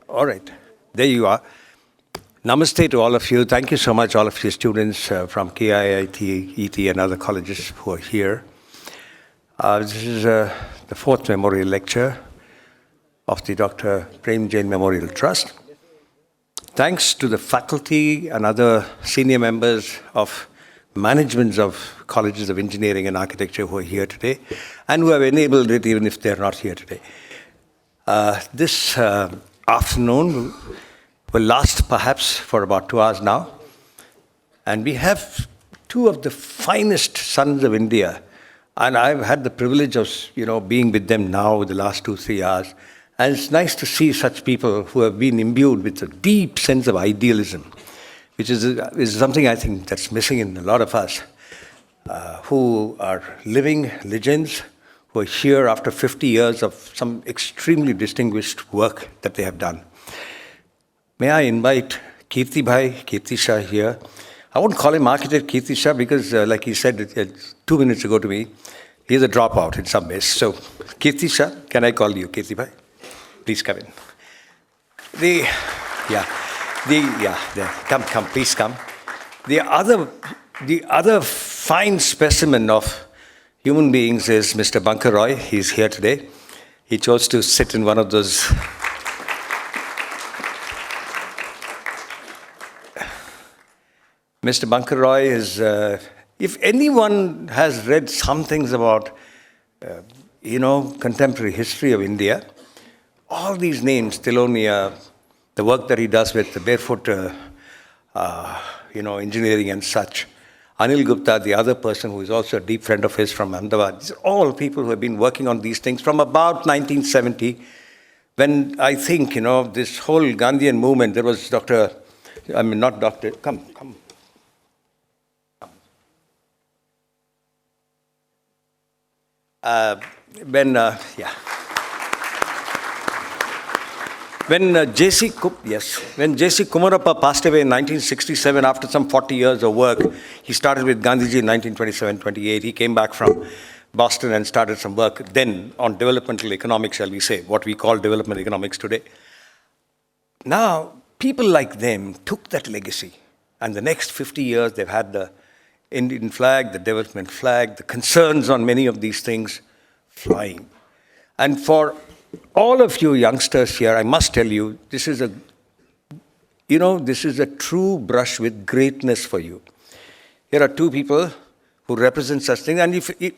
All right, there you are. Namaste to all of you. Thank you so much, all of you students from KIIT, ET, and other colleges who are here. This is the fourth memorial lecture of the Dr. Prem Jain Memorial Trust. Thanks to the faculty and other senior members of managements of colleges of engineering and architecture who are here today and who have enabled it even if they're not here today. This afternoon will last perhaps for about 2 hours now. And we have two of the finest sons of India. And I've had the privilege of, being with them now the last 2-3 hours. And it's nice to see such people who have been imbued with a deep sense of idealism, which is something I think that's missing in a lot of us, who are living legends, who are here after 50 years of some extremely distinguished work that they have done. May I invite Kirtee Shah here. I won't call him Architect Kirtee Shah because, like he said 2 minutes ago to me, he's a dropout in some ways. So, Kirtee Shah, can I call you Kirtee bhai? Please come in. Come, please come. The other fine specimen of human beings is Mr. Bankar Roy. He's here today. He chose to sit in one of those. Mr. Bankar Roy is, if anyone has read some things about, contemporary history of India, all these names, Tilonia, the work that he does with the Barefoot, engineering and such, Anil Gupta, the other person who is also a deep friend of his from Ahmedabad, these are all people who have been working on these things from about 1970, when I think, this whole Gandhian movement, there was When J.C. Kumarappa passed away in 1967 after some 40 years of work, he started with Gandhiji in 1927-28. He came back from Boston and started some work then on developmental economics, shall we say, what we call development economics today. Now, people like them took that legacy, and the next 50 years they've had the Indian flag, the development flag, the concerns on many of these things flying. And for all of you youngsters here, I must tell you, this is a true brush with greatness for you. Here are two people who represent such things, and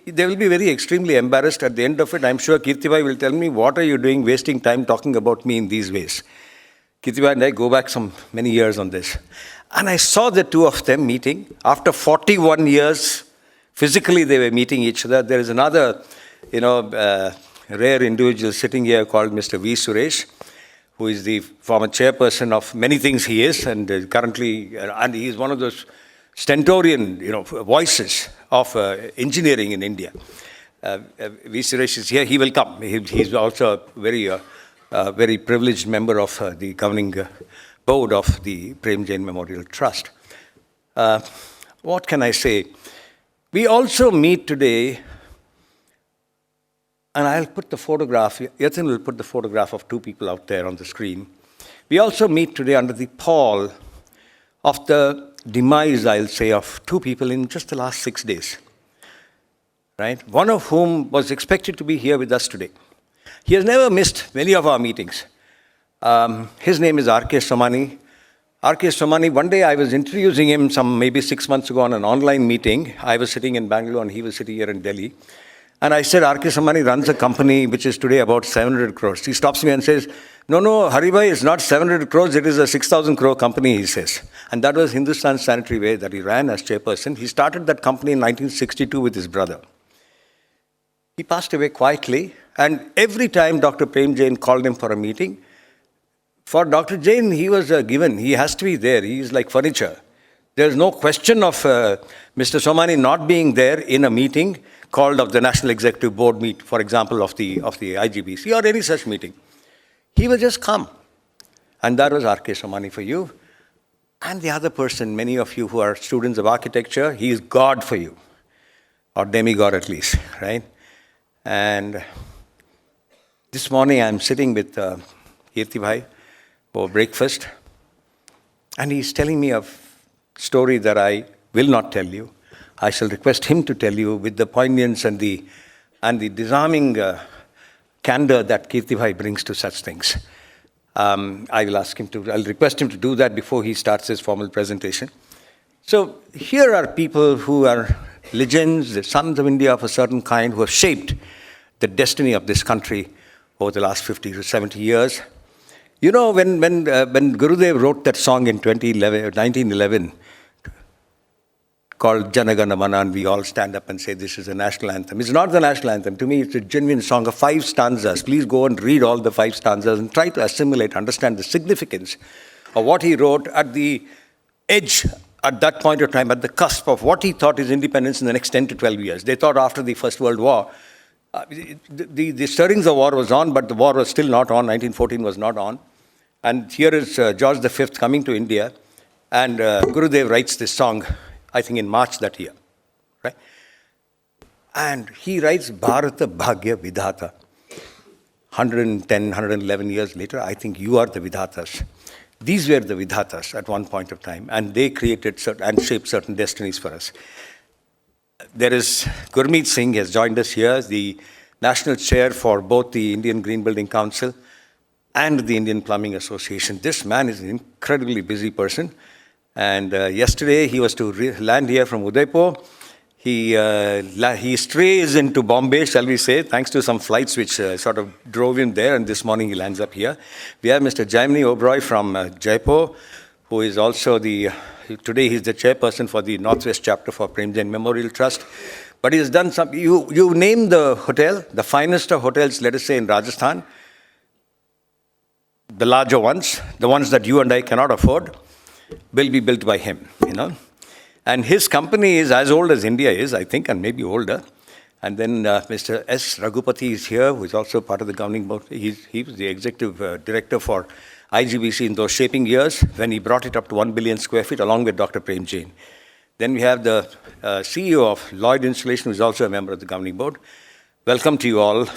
they will be very extremely embarrassed at the end of it. I'm sure Kirtee bhai will tell me, what are you doing wasting time talking about me in these ways? Kirtee bhai and I go back many years on this. And I saw the two of them meeting. After 41 years, physically they were meeting each other. There is another, rare individual sitting here called Mr. V. Suresh, who is the former chairperson of many things he is, and currently, and he is one of those stentorian, voices of engineering in India. V. Suresh is here. He will come. He's also a very privileged member of the governing board of the Prem Jain Memorial Trust. What can I say? We also meet today. And I'll put the photograph, Yatin will put the photograph of two people out there on the screen. We also meet today under the pall of the demise, I'll say, of two people in just the last 6 days. Right? One of whom was expected to be here with us today. He has never missed many of our meetings. His name is R.K. Somani. R.K. Somani, one day I was introducing him maybe 6 months ago on an online meeting. I was sitting in Bangalore and he was sitting here in Delhi. And I said, R.K. Somani runs a company which is today about 700 crores. He stops me and says, no, Haribhai, it's not 700 crores, it is a 6,000 crore company, he says. And that was Hindustan Sanitary Ware that he ran as chairperson. He started that company in 1962 with his brother. He passed away quietly, and every time Dr. Prem Jain called him for a meeting, for Dr. Jain, he was given, he has to be there, he is like furniture. There's no question of Mr. Somani not being there in a meeting called of the National Executive Board meet, for example, of the IGBC or any such meeting. He will just come. And that was R.K. Somani for you. And the other person, many of you who are students of architecture, he is God for you. Or demigod at least, right? And this morning I'm sitting with Kirtee bhai, for breakfast. And he's telling me a story that I will not tell you. I shall request him to tell you with the poignance and the disarming candor that Kirtee bhai brings to such things. I'll request him to do that before he starts his formal presentation. So here are people who are legends, the sons of India of a certain kind, who have shaped the destiny of this country over the last 50 to 70 years. You know, when Gurudev wrote that song in 1911, called Jana Gana Mana, and we all stand up and say this is a national anthem. It's not the national anthem. To me, it's a genuine song of 5 stanzas. Please go and read all the 5 stanzas and try to assimilate, understand the significance of what he wrote at the edge, at that point of time, at the cusp of what he thought is independence in the next 10 to 12 years. They thought after the First World War, the stirrings of war was on, but the war was still not on. 1914 was not on. And here is George V coming to India, and Gurudev writes this song, I think in March that year, right? And he writes Bharata Bhagya Vidhata. 110, 111 years later, I think you are the Vidhatas. These were the Vidhatas at one point of time, and they created and shaped certain destinies for us. There is Gurmeet Singh has joined us here, the national chair for both the Indian Green Building Council and the Indian Plumbing Association. This man is an incredibly busy person. And yesterday he was to land here from Udaipur. He strays into Bombay, shall we say, thanks to some flights which sort of drove him there. And this morning he lands up here. We have Mr. Jaimini Oberoi from Jaipur, who is also today he's the chairperson for the Northwest Chapter for Prem Jain Memorial Trust. But he has done some, you name the hotel, the finest of hotels, let us say in Rajasthan, the larger ones, the ones that you and I cannot afford, will be built by him, you know. And his company is as old as India is, I think, and maybe older. And then Mr. S. Raghupati is here, who is also part of the governing board. He was the executive director for IGBC in those shaping years, when he brought it up to 1 billion square feet, along with Dr. Prem Jain. Then we have the CEO of Lloyd Installation, who is also a member of the governing board. Welcome to you all,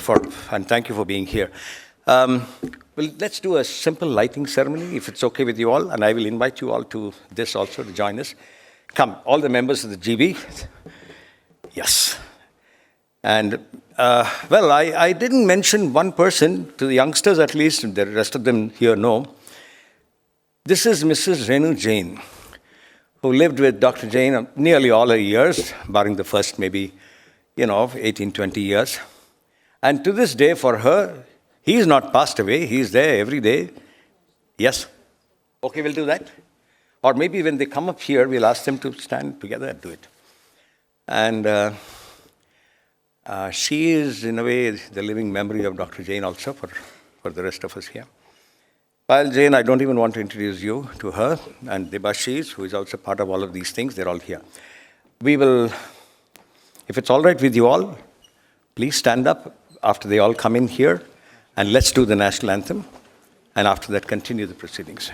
and thank you for being here. Well, let's do a simple lighting ceremony, if it's okay with you all, and I will invite you all to this also to join us. Come, all the members of the GB. Yes. And, well, I didn't mention one person, to the youngsters at least, the rest of them here know. This is Mrs. Renu Jain, who lived with Dr. Jain nearly all her years, barring the first maybe, 18, 20 years. And to this day, for her, he is not passed away. He is there every day. Yes? Okay, we'll do that. Or maybe when they come up here, we'll ask them to stand together and do it. And she is, in a way, the living memory of Dr. Jain also for the rest of us here. Payal Jain, I don't even want to introduce you to her. And Debashish, who is also part of all of these things, they're all here. We will, if it's all right with you all, please stand up after they all come in here. And let's do the national anthem, and after that, continue the proceedings.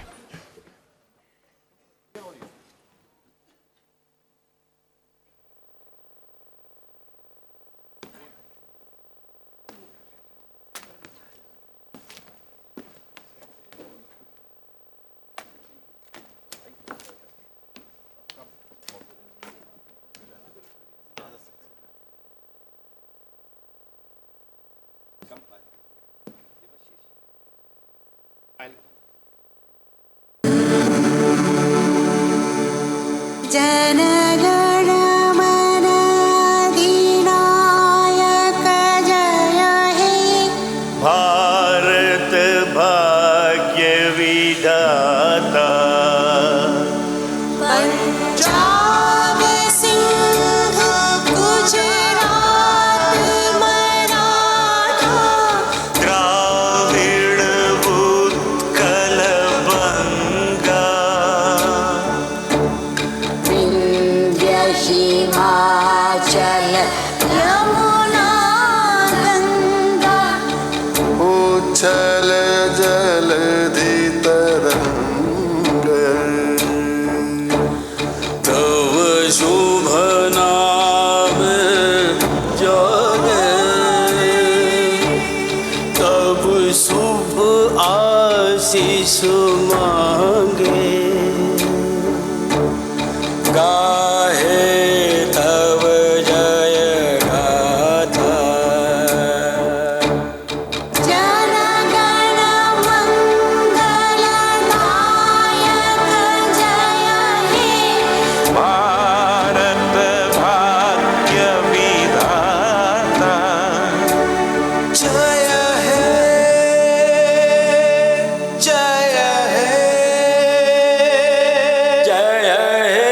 सुमांगे गाहे तव जय गाथा जन गण मंगल नायक जय हे भारत भाग्य विधाता जय हे जय हे जय हे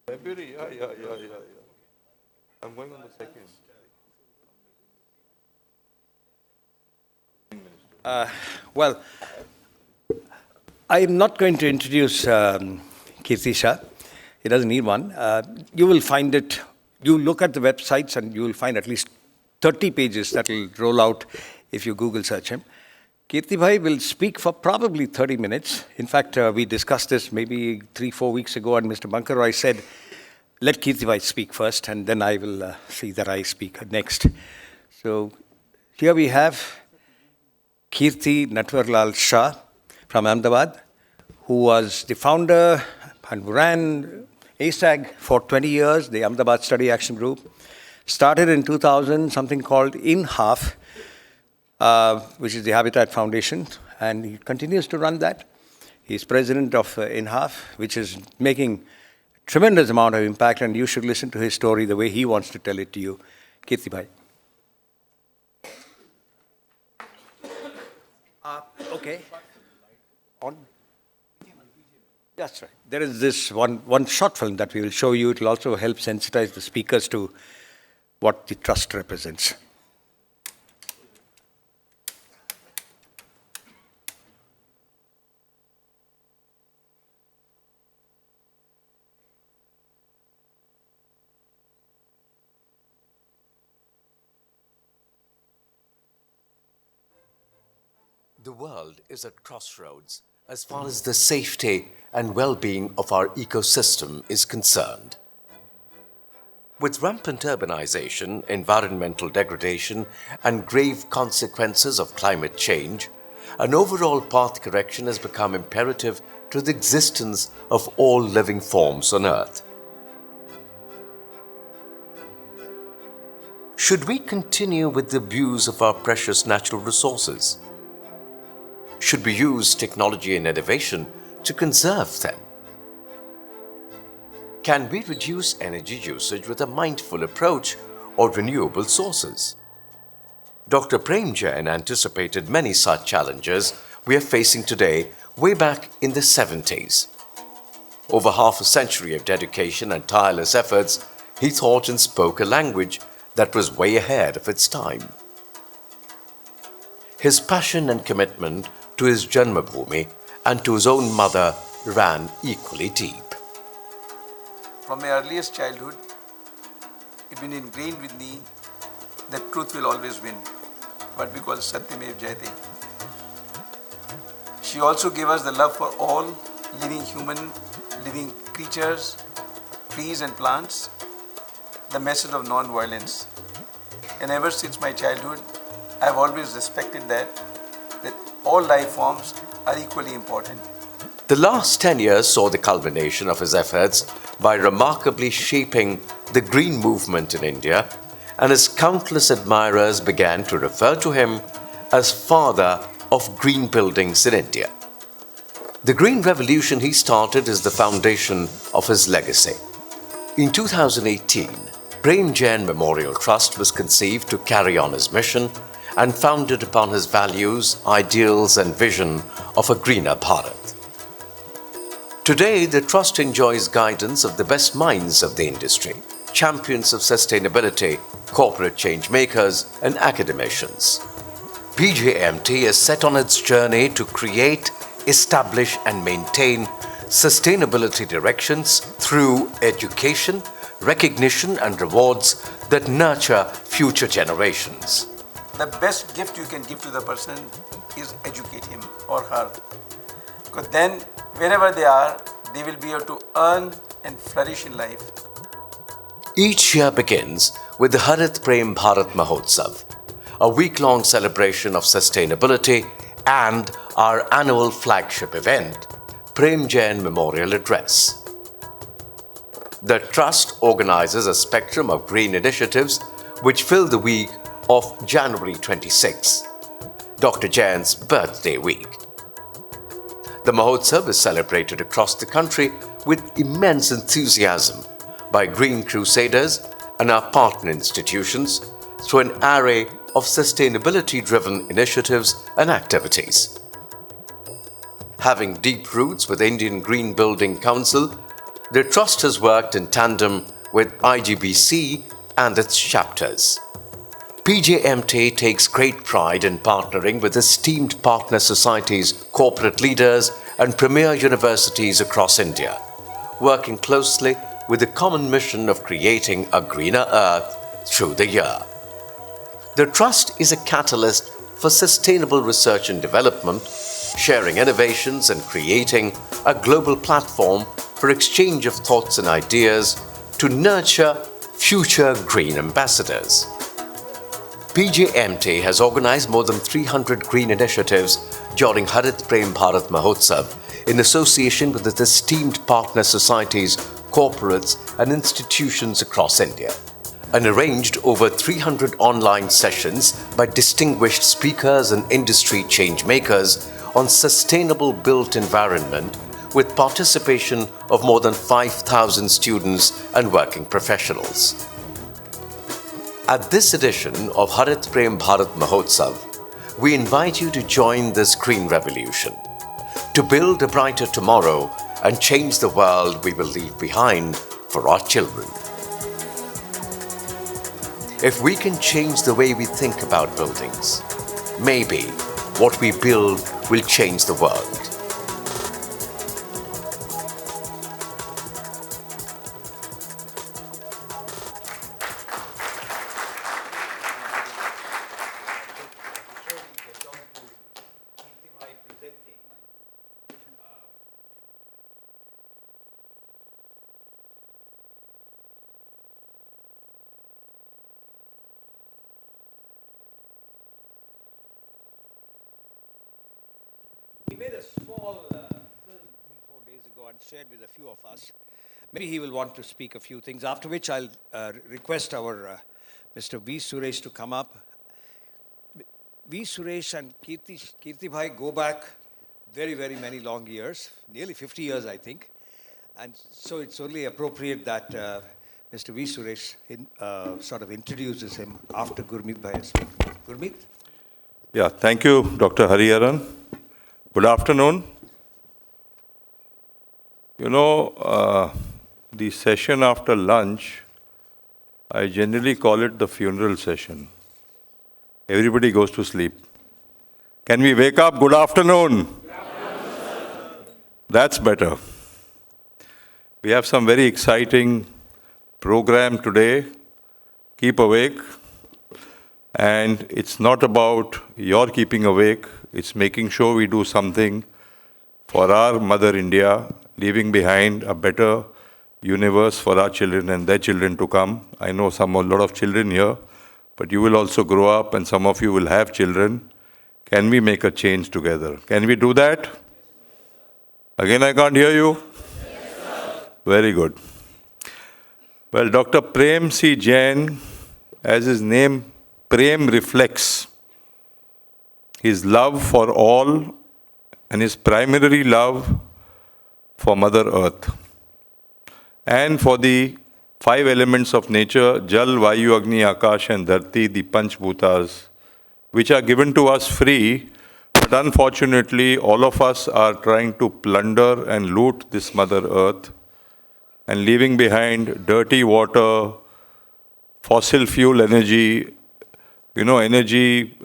February, yeah. I'm going on the second. Well, I'm not going to introduce Kirtee Shah. He doesn't need one. You will find it, you look at the websites and you will find at least 30 pages that will roll out if you Google search him. Kirtee Bhai will speak for probably 30 minutes. In fact, we discussed this maybe 3-4 weeks ago, and Mr. Bankar Roy said, let Kirtee Bhai speak first, and then I will see that I speak next. So here we have Kirtee Natwarlal Shah from Ahmedabad, who was the founder and ran ASAG for 20 years, the Ahmedabad Study Action Group. Started in 2000, something called INHAF, which is the Habitat Foundation, and he continues to run that. He's president of INHAF, which is making a tremendous amount of impact, and you should listen to his story the way he wants to tell it to you. Kirtee Bhai. Okay. On. That's right. There is this one short film that we will show you. It will also help sensitize the speakers to what the trust represents. The world is at crossroads as far as the safety and well-being of our ecosystem is concerned. With rampant urbanization, environmental degradation, and grave consequences of climate change, an overall path correction has become imperative to the existence of all living forms on Earth. Should we continue with the abuse of our precious natural resources? Should we use technology and innovation to conserve them? Can we reduce energy usage with a mindful approach or renewable sources? Dr. Prem Jain anticipated many such challenges we are facing today way back in the 70s. Over half a century of dedication and tireless efforts, he thought and spoke a language that was way ahead of its time. His passion and commitment to his Janmabhoomi and to his own mother ran equally deep. From my earliest childhood, it's been ingrained with me that truth will always win, but because Satyamev Jayate. She also gave us the love for all living living creatures, trees and plants, the message of non-violence. And ever since my childhood, I've always respected that all life forms are equally important. The last 10 years saw the culmination of his efforts by remarkably shaping the green movement in India, and his countless admirers began to refer to him as father of green buildings in India. The green revolution he started is the foundation of his legacy. In 2018, Prem Jain Memorial Trust was conceived to carry on his mission and founded upon his values, ideals and vision of a greener Bharat. Today, the Trust enjoys guidance of the best minds of the industry, champions of sustainability, corporate change makers and academicians. PJMT is set on its journey to create, establish and maintain sustainability directions through education, recognition and rewards that nurture future generations. The best gift you can give to the person is educate him or her. Because then, wherever they are, they will be able to earn and flourish in life. Each year begins with the Harit Prem Bharat Mahotsav, a week-long celebration of sustainability, and our annual flagship event, Prem Jain Memorial Address. The Trust organizes a spectrum of green initiatives which fill the week of January 26, Dr. Jain's birthday week. The Mahotsav is celebrated across the country with immense enthusiasm by green crusaders and our partner institutions through an array of sustainability-driven initiatives and activities. Having deep roots with Indian Green Building Council, the Trust has worked in tandem with IGBC and its chapters. PJMT takes great pride in partnering with esteemed partner societies, corporate leaders, and premier universities across India, working closely with the common mission of creating a greener earth through the year. The Trust is a catalyst for sustainable research and development, sharing innovations and creating a global platform for exchange of thoughts and ideas to nurture future green ambassadors. PJMT has organized more than 300 green initiatives during Harit Prem Bharat Mahotsav in association with its esteemed partner societies, corporates and institutions across India, and arranged over 300 online sessions by distinguished speakers and industry change makers on sustainable built environment with participation of more than 5,000 students and working professionals. At this edition of Harit Prem Bharat Mahotsav, we invite you to join this green revolution, to build a brighter tomorrow and change the world we will leave behind for our children. If we can change the way we think about buildings, maybe what we build will change the world. He made a small film 3-4 days ago and shared with a few of us. Maybe he will want to speak a few things, after which I'll request our Mr. V. Suresh to come up. V. Suresh and Kirtee Bhai go back very, very many long years, nearly 50 years, I think. And so it's only appropriate that Mr. V. Suresh sort of introduces him after Gurmeet Bhai has spoken. Gurmeet? Yeah, thank you, Dr. Hariharan. Good afternoon. You know, the session after lunch, I generally call it the funeral session. Everybody goes to sleep. Can we wake up? Good afternoon. That's better. We have some very exciting program today. Keep awake. And it's not about your keeping awake. It's making sure we do something for our Mother India, leaving behind a better universe for our children and their children to come. I know a lot of children here, but you will also grow up and some of you will have children. Can we make a change together? Can we do that? Again, I can't hear you. Yes, sir. Very good. Well, Dr. Prem C. Jain, as his name Prem reflects, his love for all and his primary love for Mother Earth and for the 5 elements of nature, Jal, Vayu, Agni, Akash and Dharti, the Panchbhutas, which are given to us free, but unfortunately all of us are trying to plunder and loot this Mother Earth and leaving behind dirty water, fossil fuel energy, energy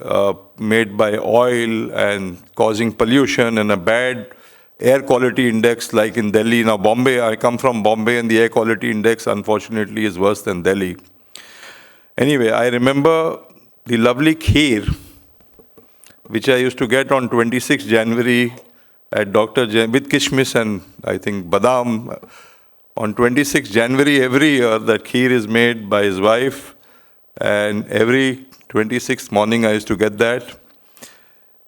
made by oil and causing pollution and a bad air quality index like in Delhi. Now Bombay, I come from Bombay and the air quality index unfortunately is worse than Delhi. Anyway, I remember the lovely kheer which I used to get on 26 January at Dr. Jain with kishmish and I think badam. On 26 January every year that kheer is made by his wife and every 26th morning I used to get that.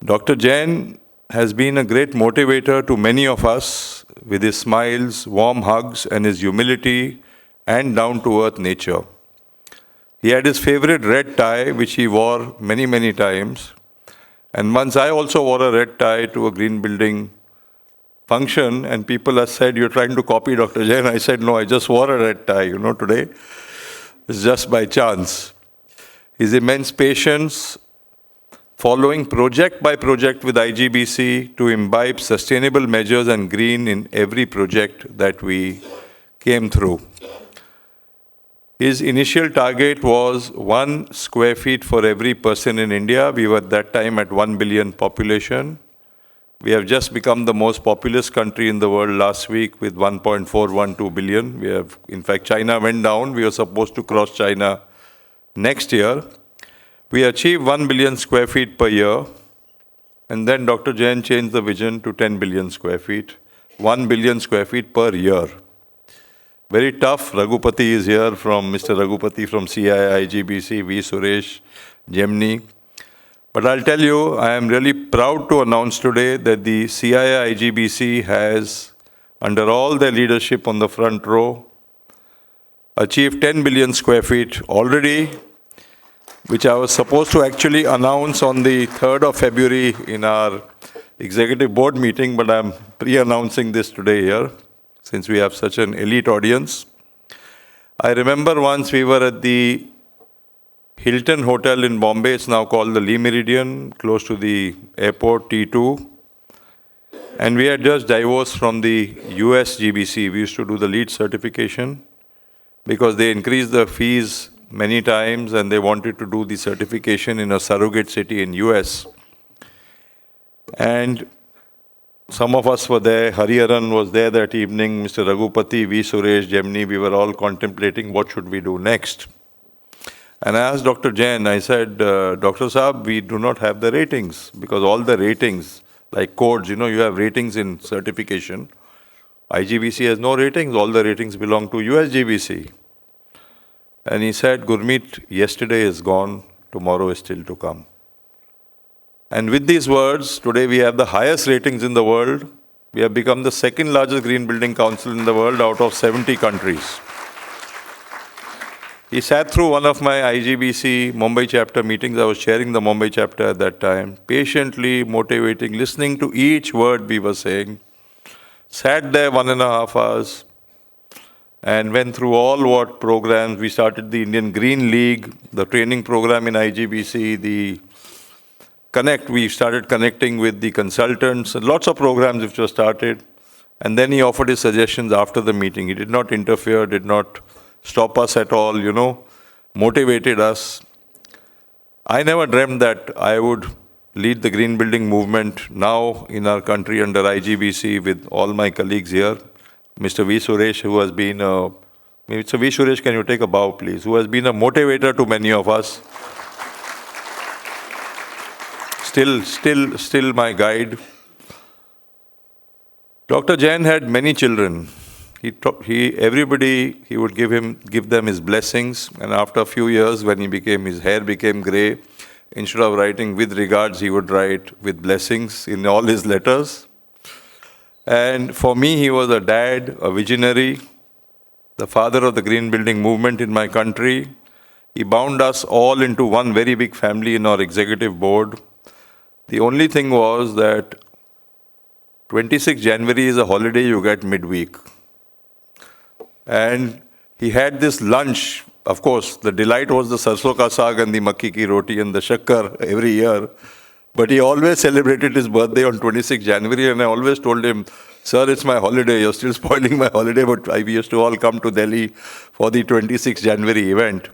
Dr. Jain has been a great motivator to many of us with his smiles, warm hugs and his humility and down-to-earth nature. He had his favorite red tie which he wore many, many times. And once I also wore a red tie to a green building function and people have said, you're trying to copy Dr. Jain. I said, no, I just wore a red tie, today. It's just by chance. His immense patience, following project by project with IGBC to imbibe sustainable measures and green in every project that we came through. His initial target was 1 square feet for every person in India. We were at that time at 1 billion population. We have just become the most populous country in the world last week with 1.412 billion. We have, in fact, China went down. We were supposed to cross China next year. We achieved 1 billion square feet per year. And then Dr. Jain changed the vision to 10 billion square feet, 1 billion square feet per year. Very tough. Raghupati is here from Mr. Raghupati from CII, IGBC, V. Suresh, Gemini. But I'll tell you, I am really proud to announce today that the CII, IGBC has, under all their leadership on the front row, achieved 10 billion square feet already, which I was supposed to actually announce on the 3rd of February in our executive board meeting, but I'm pre-announcing this today here, since we have such an elite audience. I remember once we were at the Hilton Hotel in Bombay, it's now called the Lee Meridian, close to the airport, T2. And we had just divorced from the US GBC. We used to do the lead certification because they increased the fees many times and they wanted to do the certification in a surrogate city in US. And some of us were there. Hariharan was there that evening. Mr. Raghupati, V. Suresh, Gemini, we were all contemplating what should we do next. And I asked Dr. Jain, I said, Dr. Saab, we do not have the ratings because all the ratings, like codes, you have ratings in certification. IGBC has no ratings. All the ratings belong to USGBC. And he said, Gurmeet, yesterday is gone. Tomorrow is still to come. And with these words, today we have the highest ratings in the world. We have become the second largest green building council in the world out of 70 countries. He sat through one of my IGBC Mumbai chapter meetings. I was chairing the Mumbai chapter at that time, patiently motivating, listening to each word we were saying. Sat there 1.5 hours and went through all what programs. We started the Indian Green League, the training program in IGBC, the Connect. We started connecting with the consultants, and lots of programs which were started. And then he offered his suggestions after the meeting. He did not interfere, did not stop us at all, motivated us. I never dreamt that I would lead the green building movement now in our country under IGBC with all my colleagues here. Mr. V. Suresh, who has been Mr. V. Suresh, can you take a bow, please? Who has been a motivator to many of us. Still my guide. Dr. Jain had many children. He would give them his blessings, and after a few years, when his hair became grey, instead of writing with regards, he would write with blessings in all his letters. And for me, he was a dad, a visionary, the father of the green building movement in my country. He bound us all into one very big family in our executive board. The only thing was that 26 January is a holiday you get midweek. And he had this lunch. Of course, the delight was the sarson ka saag and the makki ki roti and the shakkar every year. But he always celebrated his birthday on 26 January, and I always told him, sir, it's my holiday. You're still spoiling my holiday. But we used to all come to Delhi for the 26 January event.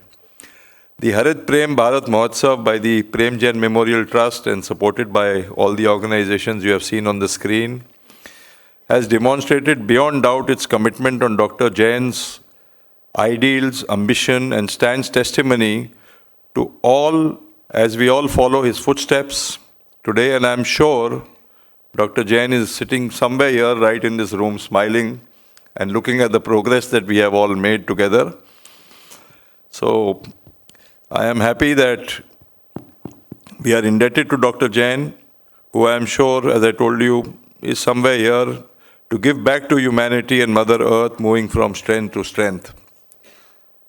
The Harit Prem Bharat Mahotsav by the Prem Jain Memorial Trust and supported by all the organizations you have seen on the screen has demonstrated beyond doubt its commitment on Dr. Jain's ideals, ambition, and stands testimony to all as we all follow his footsteps today. And I'm sure Dr. Jain is sitting somewhere here, right in this room, smiling and looking at the progress that we have all made together. So I am happy that we are indebted to Dr. Jain, who I am sure, as I told you, is somewhere here to give back to humanity and Mother Earth, moving from strength to strength.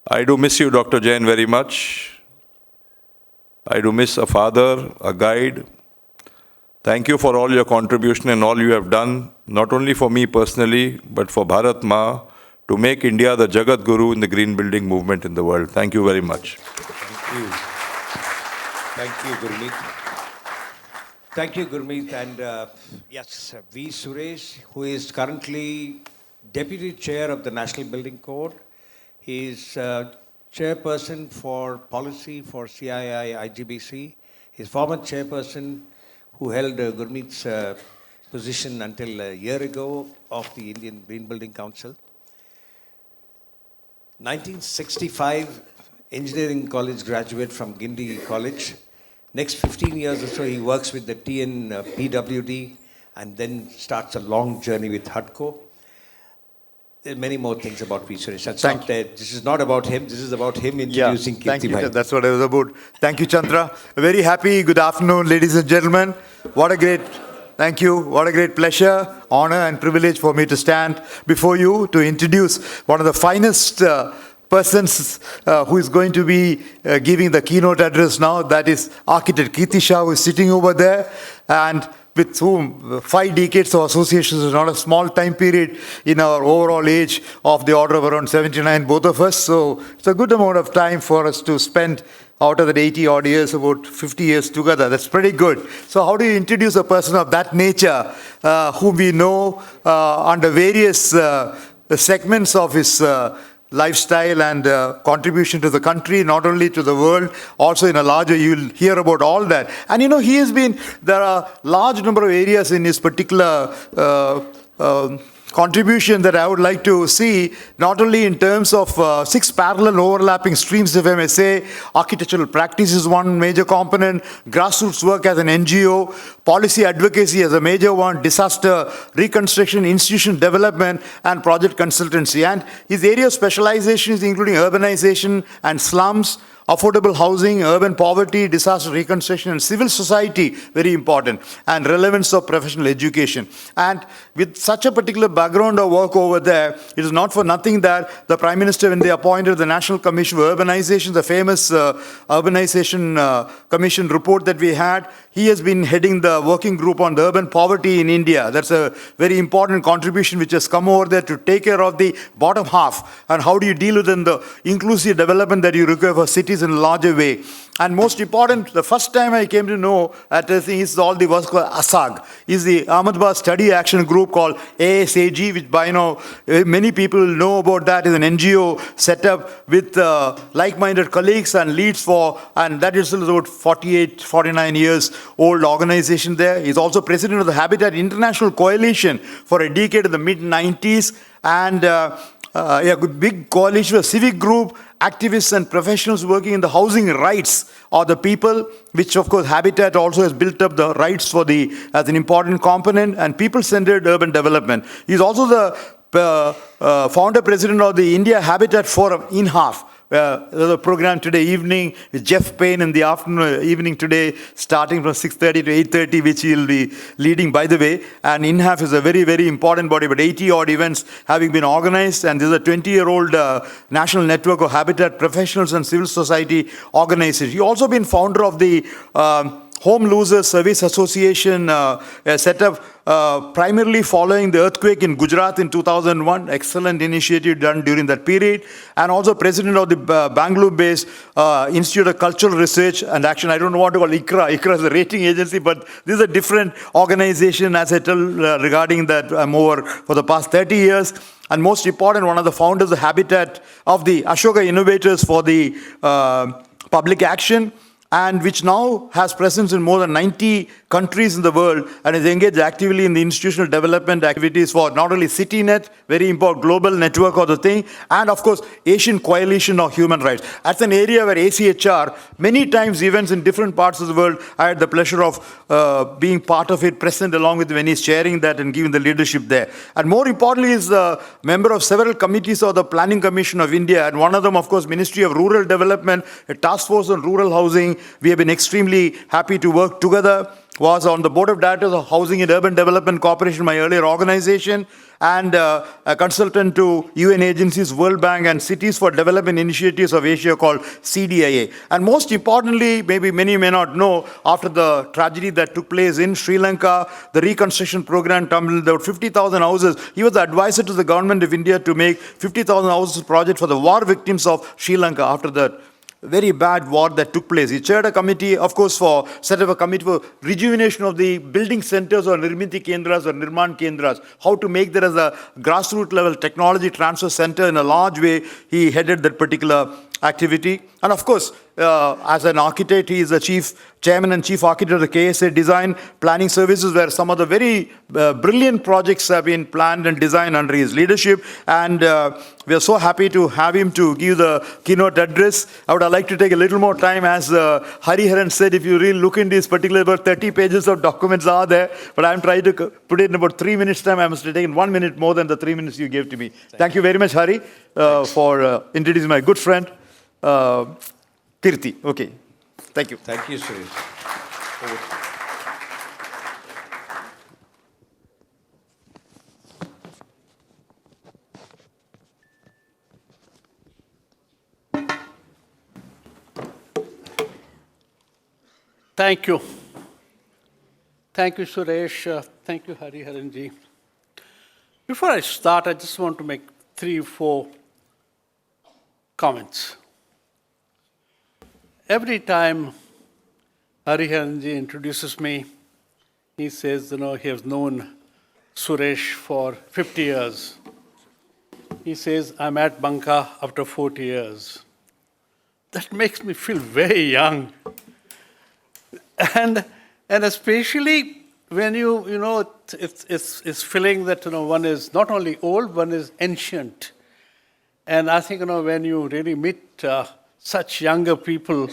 I do miss you, Dr. Jain, very much. I do miss a father, a guide. Thank you for all your contribution and all you have done, not only for me personally, but for Bharat Ma, to make India the Jagat Guru in the green building movement in the world. Thank you very much. Thank you. Thank you, Gurmeet. Thank you, Gurmeet. And yes, V. Suresh, who is currently Deputy Chair of the National Building Code. He is Chairperson for Policy for CII IGBC. He's former Chairperson who held Gurmeet's position until a year ago of the Indian Green Building Council. 1965, engineering college graduate from Gindi College. Next 15 years or so, he works with the TN PWD and then starts a long journey with HUDCO. There are many more things about V. Suresh. This is not about him. This is about him introducing Kirtee. Thank you. That's what I was about. Thank you, Chandra. Very happy. Good afternoon, ladies and gentlemen. What a great, thank you. What a great pleasure, honor, and privilege for me to stand before you to introduce one of the finest persons who is going to be giving the keynote address now. That is architect Kirtee Shah, who is sitting over there, and with whom 5 decades of associations is not a small time period in our overall age of the order of around 79, both of us. So it's a good amount of time for us to spend out of that 80 odd years, about 50 years together. That's pretty good. So how do you introduce a person of that nature, whom we know under various segments of his lifestyle and contribution to the country, not only to the world, also in a larger, you'll hear about all that. And you know, there are large number of areas in his particular contribution that I would like to see, not only in terms of 6 parallel overlapping streams, if I may say. Architectural practice is one major component, grassroots work as an NGO, policy advocacy as a major one, disaster reconstruction, institution development, and project consultancy. And his area of specialization is including urbanization and slums, affordable housing, urban poverty, disaster reconstruction, and civil society, very important, and relevance of professional education. And with such a particular background of work over there, it is not for nothing that the Prime Minister, when they appointed the National Commission for Urbanization, the famous Urbanization Commission report that we had, he has been heading the working group on the urban poverty in India. That's a very important contribution which has come over there to take care of the bottom half. And how do you deal with the inclusive development that you require for cities in a larger way. And most important, the first time I came to know that is all the work called ASAG, is the Ahmedabad Study Action Group called ASAG, which by now many people know about that. Is an NGO set up with like-minded colleagues and leads for, and that is about 48, 49 years old organization there. He's also president of the Habitat International Coalition for a decade in the mid-90s, and a big coalition, a civic group, activists and professionals working in the housing rights of the people, which of course Habitat also has built up the rights for as an important component, and people-centered urban development. He's also the founder president of the India Habitat Forum, INHAF. There's a program today evening with Jeff Payne in the evening today, starting from 6:30 to 8:30, which he'll be leading, by the way. And INHAF is a very, very important body, but 80 odd events having been organized. And there's a 20-year-old national network of habitat professionals and civil society organizations. He's also been founder of the Home Losers Service Association, set up primarily following the earthquake in Gujarat in 2001. Excellent initiative done during that period. And also president of the Bangalore-based Institute of Cultural Research and Action. I don't know what to call ICRA. ICRA is a rating agency, but this is a different organization, as I tell regarding that I'm over for the past 30 years. And most important, one of the founders of Habitat, of the Ashoka Innovators for the Public Action, and which now has presence in more than 90 countries in the world and is engaged actively in the institutional development activities for not only CityNet, very important global network of the thing, and of course Asian Coalition of Human Rights. That's an area where ACHR, many times events in different parts of the world, I had the pleasure of being part of it, present along with when he's chairing that and giving the leadership there. And more importantly is a member of several committees of the Planning Commission of India, and one of them of course Ministry of Rural Development, a task force on rural housing, we have been extremely happy to work together. Was on the board of directors of Housing and Urban Development Corporation, my earlier organization, and a consultant to UN agencies, World Bank, and Cities for Development Initiatives of Asia called CDIA. And most importantly, maybe many may not know, after the tragedy that took place in Sri Lanka, the reconstruction program tumbled out 50,000 houses. He was the advisor to the government of India to make 50,000 houses project for the war victims of Sri Lanka after that very bad war that took place. He chaired a committee, of course, set up a committee for rejuvenation of the building centers or Nirmiti Kendras or Nirman Kendras, how to make that as a grassroots level technology transfer center in a large way. He headed that particular activity. And of course, as an architect, he is the chairman and chief architect of the KSA Design Planning Services, where some of the very brilliant projects have been planned and designed under his leadership. And we are so happy to have him to give the keynote address. I would like to take a little more time. As Hariharan said, if you really look into this particular, about 30 pages of documents are there, but I'm trying to put it in about 3 minutes time. I must have taken 1 minute more than the 3 minutes you gave to me. Thank you very much, Hari, for introducing my good friend, Kirtee. Okay. Thank you. Thank you, Suresh. Thank you. Thank you, Suresh. Thank you, Hariharan ji. Before I start, I just want to make 3 or 4 comments. Every time Hariharan ji introduces me, he says, he has known Suresh for 50 years. He says, I'm at Banka after 40 years. That makes me feel very young. And especially when it's feeling that, one is not only old, one is ancient. And I think, when you really meet such younger people,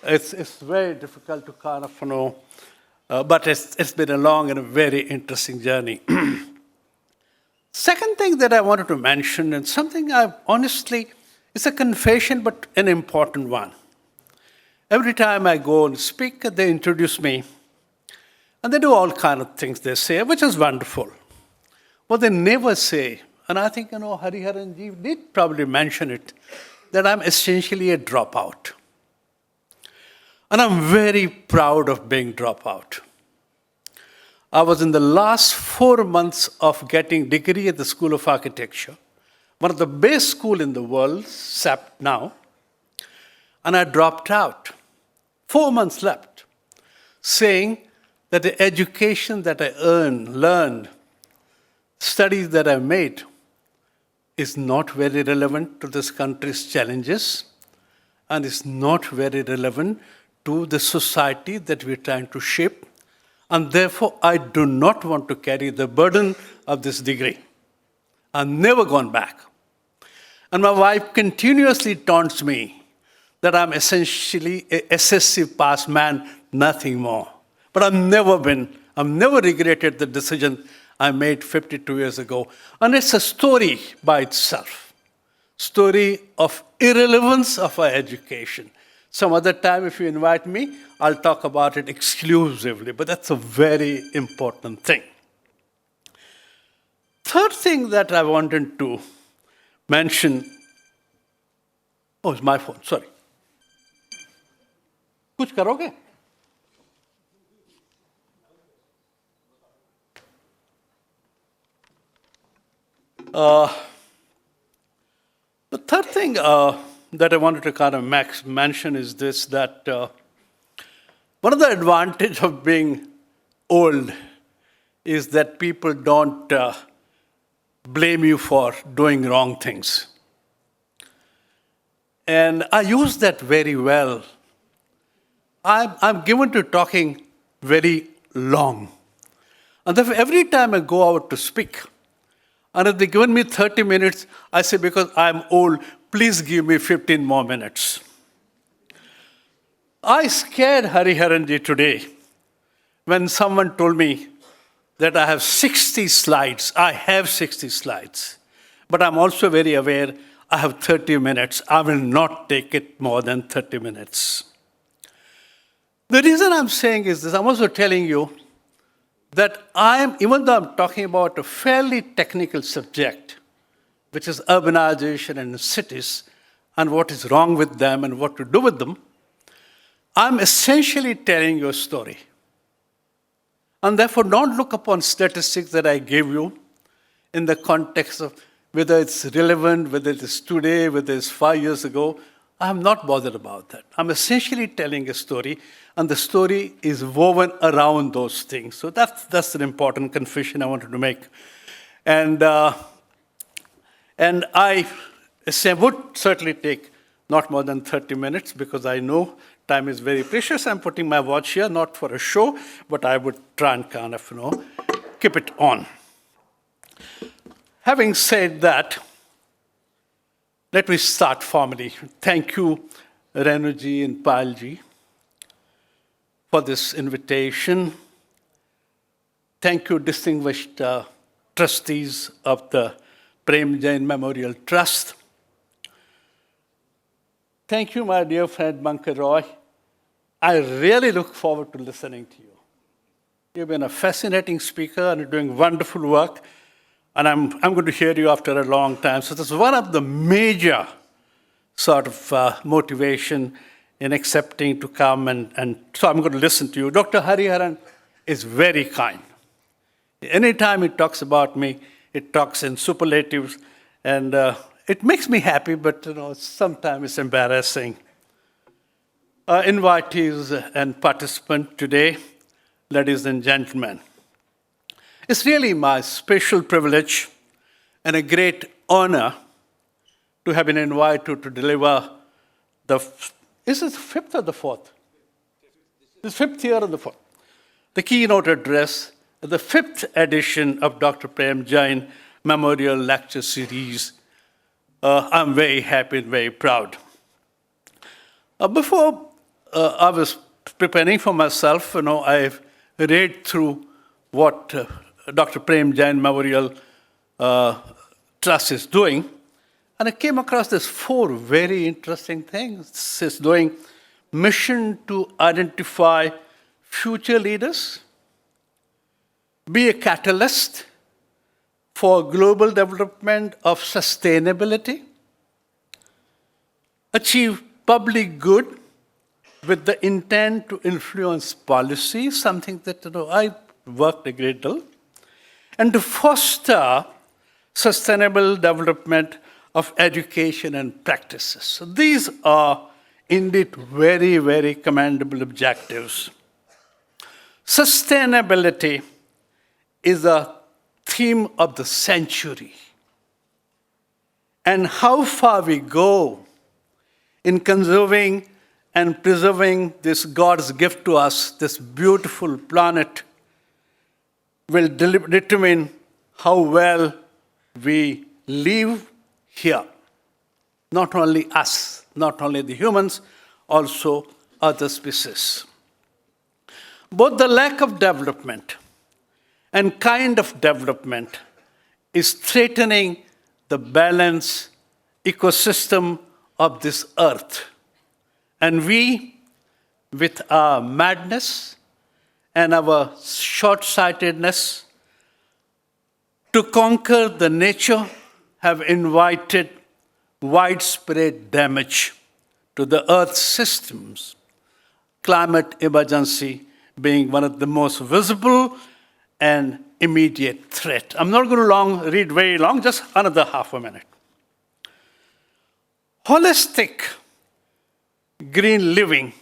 it's very difficult to kind of, but it's been a long and a very interesting journey. Second thing that I wanted to mention, and something it's a confession, but an important one. Every time I go and speak, they introduce me, and they do all kind of things they say, which is wonderful. What they never say, and I think, Hariharan ji did probably mention it, that I'm essentially a dropout. And I'm very proud of being dropout. I was in the last 4 months of getting degree at the School of Architecture, one of the best school in the world, SAP now, and I dropped out. 4 months left, saying that the education that I learned, studies that I made, is not very relevant to this country's challenges, and is not very relevant to the society that we're trying to shape. And therefore, I do not want to carry the burden of this degree. I've never gone back. And my wife continuously taunts me that I'm essentially a SSC pass man, nothing more. But I've never regretted the decision I made 52 years ago. And it's a story by itself. Story of irrelevance of our education. Some other time, if you invite me, I'll talk about it exclusively, but that's a very important thing. Third thing that I wanted to mention, it's my phone, sorry. Kuch karoge? The third thing that I wanted to kind of mention is this, that one of the advantages of being old is that people don't blame you for doing wrong things. And I use that very well. I'm given to talking very long. And therefore, every time I go out to speak, and if they've given me 30 minutes, I say, because I'm old, please give me 15 more minutes. I scared Hariharan ji today when someone told me that I have 60 slides. I have 60 slides. But I'm also very aware I have 30 minutes. I will not take it more than 30 minutes. The reason I'm saying is this, I'm also telling you that even though I'm talking about a fairly technical subject, which is urbanization in cities and what is wrong with them and what to do with them, I'm essentially telling you a story. And therefore, don't look upon statistics that I gave you in the context of whether it's relevant, whether it is today, whether it's 5 years ago. I'm not bothered about that. I'm essentially telling a story, and the story is woven around those things. So that's an important confession I wanted to make. And I would certainly take not more than 30 minutes because I know time is very precious. I'm putting my watch here, not for a show, but I would try and kind of, keep it on. Having said that, let me start formally. Thank you, Renuji and Palji, for this invitation. Thank you, distinguished trustees of the Prem Jain Memorial Trust. Thank you, my dear friend Bankar Roy. I really look forward to listening to you. You've been a fascinating speaker and you're doing wonderful work. And I'm going to hear you after a long time. So this is one of the major sort of motivation in accepting to come. And so I'm going to listen to you. Dr. Hariharan is very kind. Anytime he talks about me, it talks in superlatives. And it makes me happy, but sometimes it's embarrassing. Invitees and participants today, ladies and gentlemen. It's really my special privilege and a great honor to have been invited to deliver is it the fifth or the fourth? The fifth year or the fourth? The keynote address, the fifth edition of Dr. Prem Jain Memorial Lecture Series. I'm very happy and very proud. Before I was preparing for myself, I've read through what Dr. Prem Jain Memorial Trust is doing, and I came across these 4 very interesting things. It's doing mission to identify future leaders, be a catalyst for global development of sustainability, achieve public good with the intent to influence policy, something that I worked a great deal, and to foster sustainable development of education and practices. So these are indeed very, very commendable objectives. Sustainability is a theme of the century. And how far we go in conserving and preserving this God's gift to us, this beautiful planet, will determine how well we live here. Not only us, not only the humans, also other species. Both the lack of development and kind of development is threatening the balanced ecosystem of this earth. And we, with our madness and our short-sightedness, to conquer the nature, have invited widespread damage to the Earth's systems, climate emergency being one of the most visible and immediate threat. I'm not going to read very long, just another half a minute. Holistic green living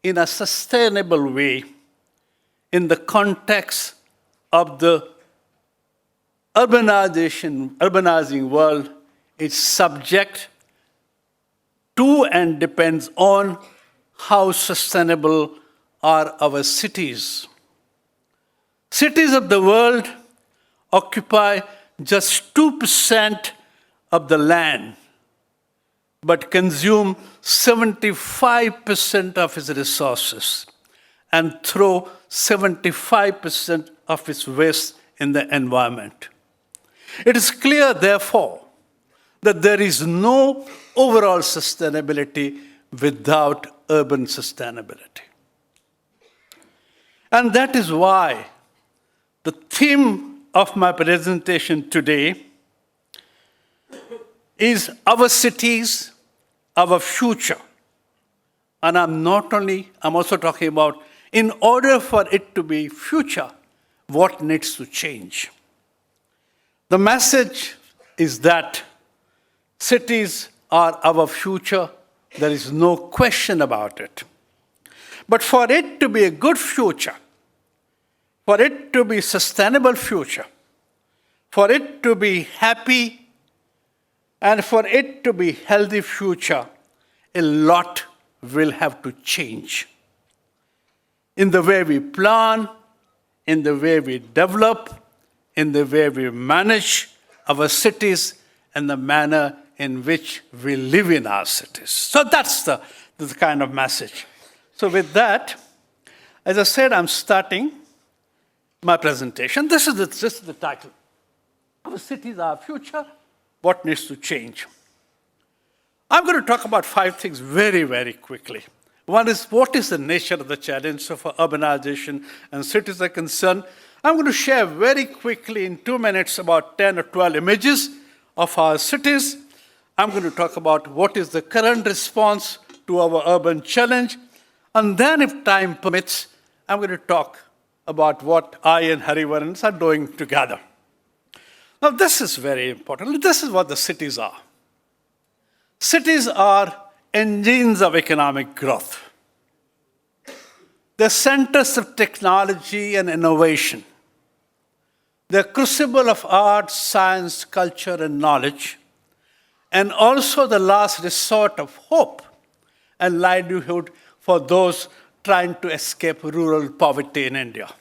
in a sustainable way in the context of the urbanizing world is subject to and depends on how sustainable are our cities. Cities of the world occupy just 2% of the land, but consume 75% of its resources and throw 75% of its waste in the environment. It is clear, therefore, that there is no overall sustainability without urban sustainability. And that is why the theme of my presentation today is our cities, our future. And I'm also talking about, in order for it to be future, what needs to change. The message is that cities are our future. There is no question about it. But for it to be a good future, for it to be a sustainable future, for it to be happy, and for it to be healthy future, a lot will have to change. In the way we plan, in the way we develop, in the way we manage our cities, and the manner in which we live in our cities. So that's the kind of message. So with that, as I said, I'm starting my presentation. This is the title. Our cities, our future, what needs to change? I'm going to talk about 5 things very, very quickly. One is, what is the nature of the challenge so far urbanization and cities are concerned? I'm going to share very quickly in 2 minutes about 10 or 12 images of our cities. I'm going to talk about what is the current response to our urban challenge. And then, if time permits, I'm going to talk about what I and Hariharan are doing together. Now, this is very important. This is what the cities are. Cities are engines of economic growth. They're centers of technology and innovation. They're crucible of art, science, culture, and knowledge, and also the last resort of hope and livelihood for those trying to escape rural poverty in India.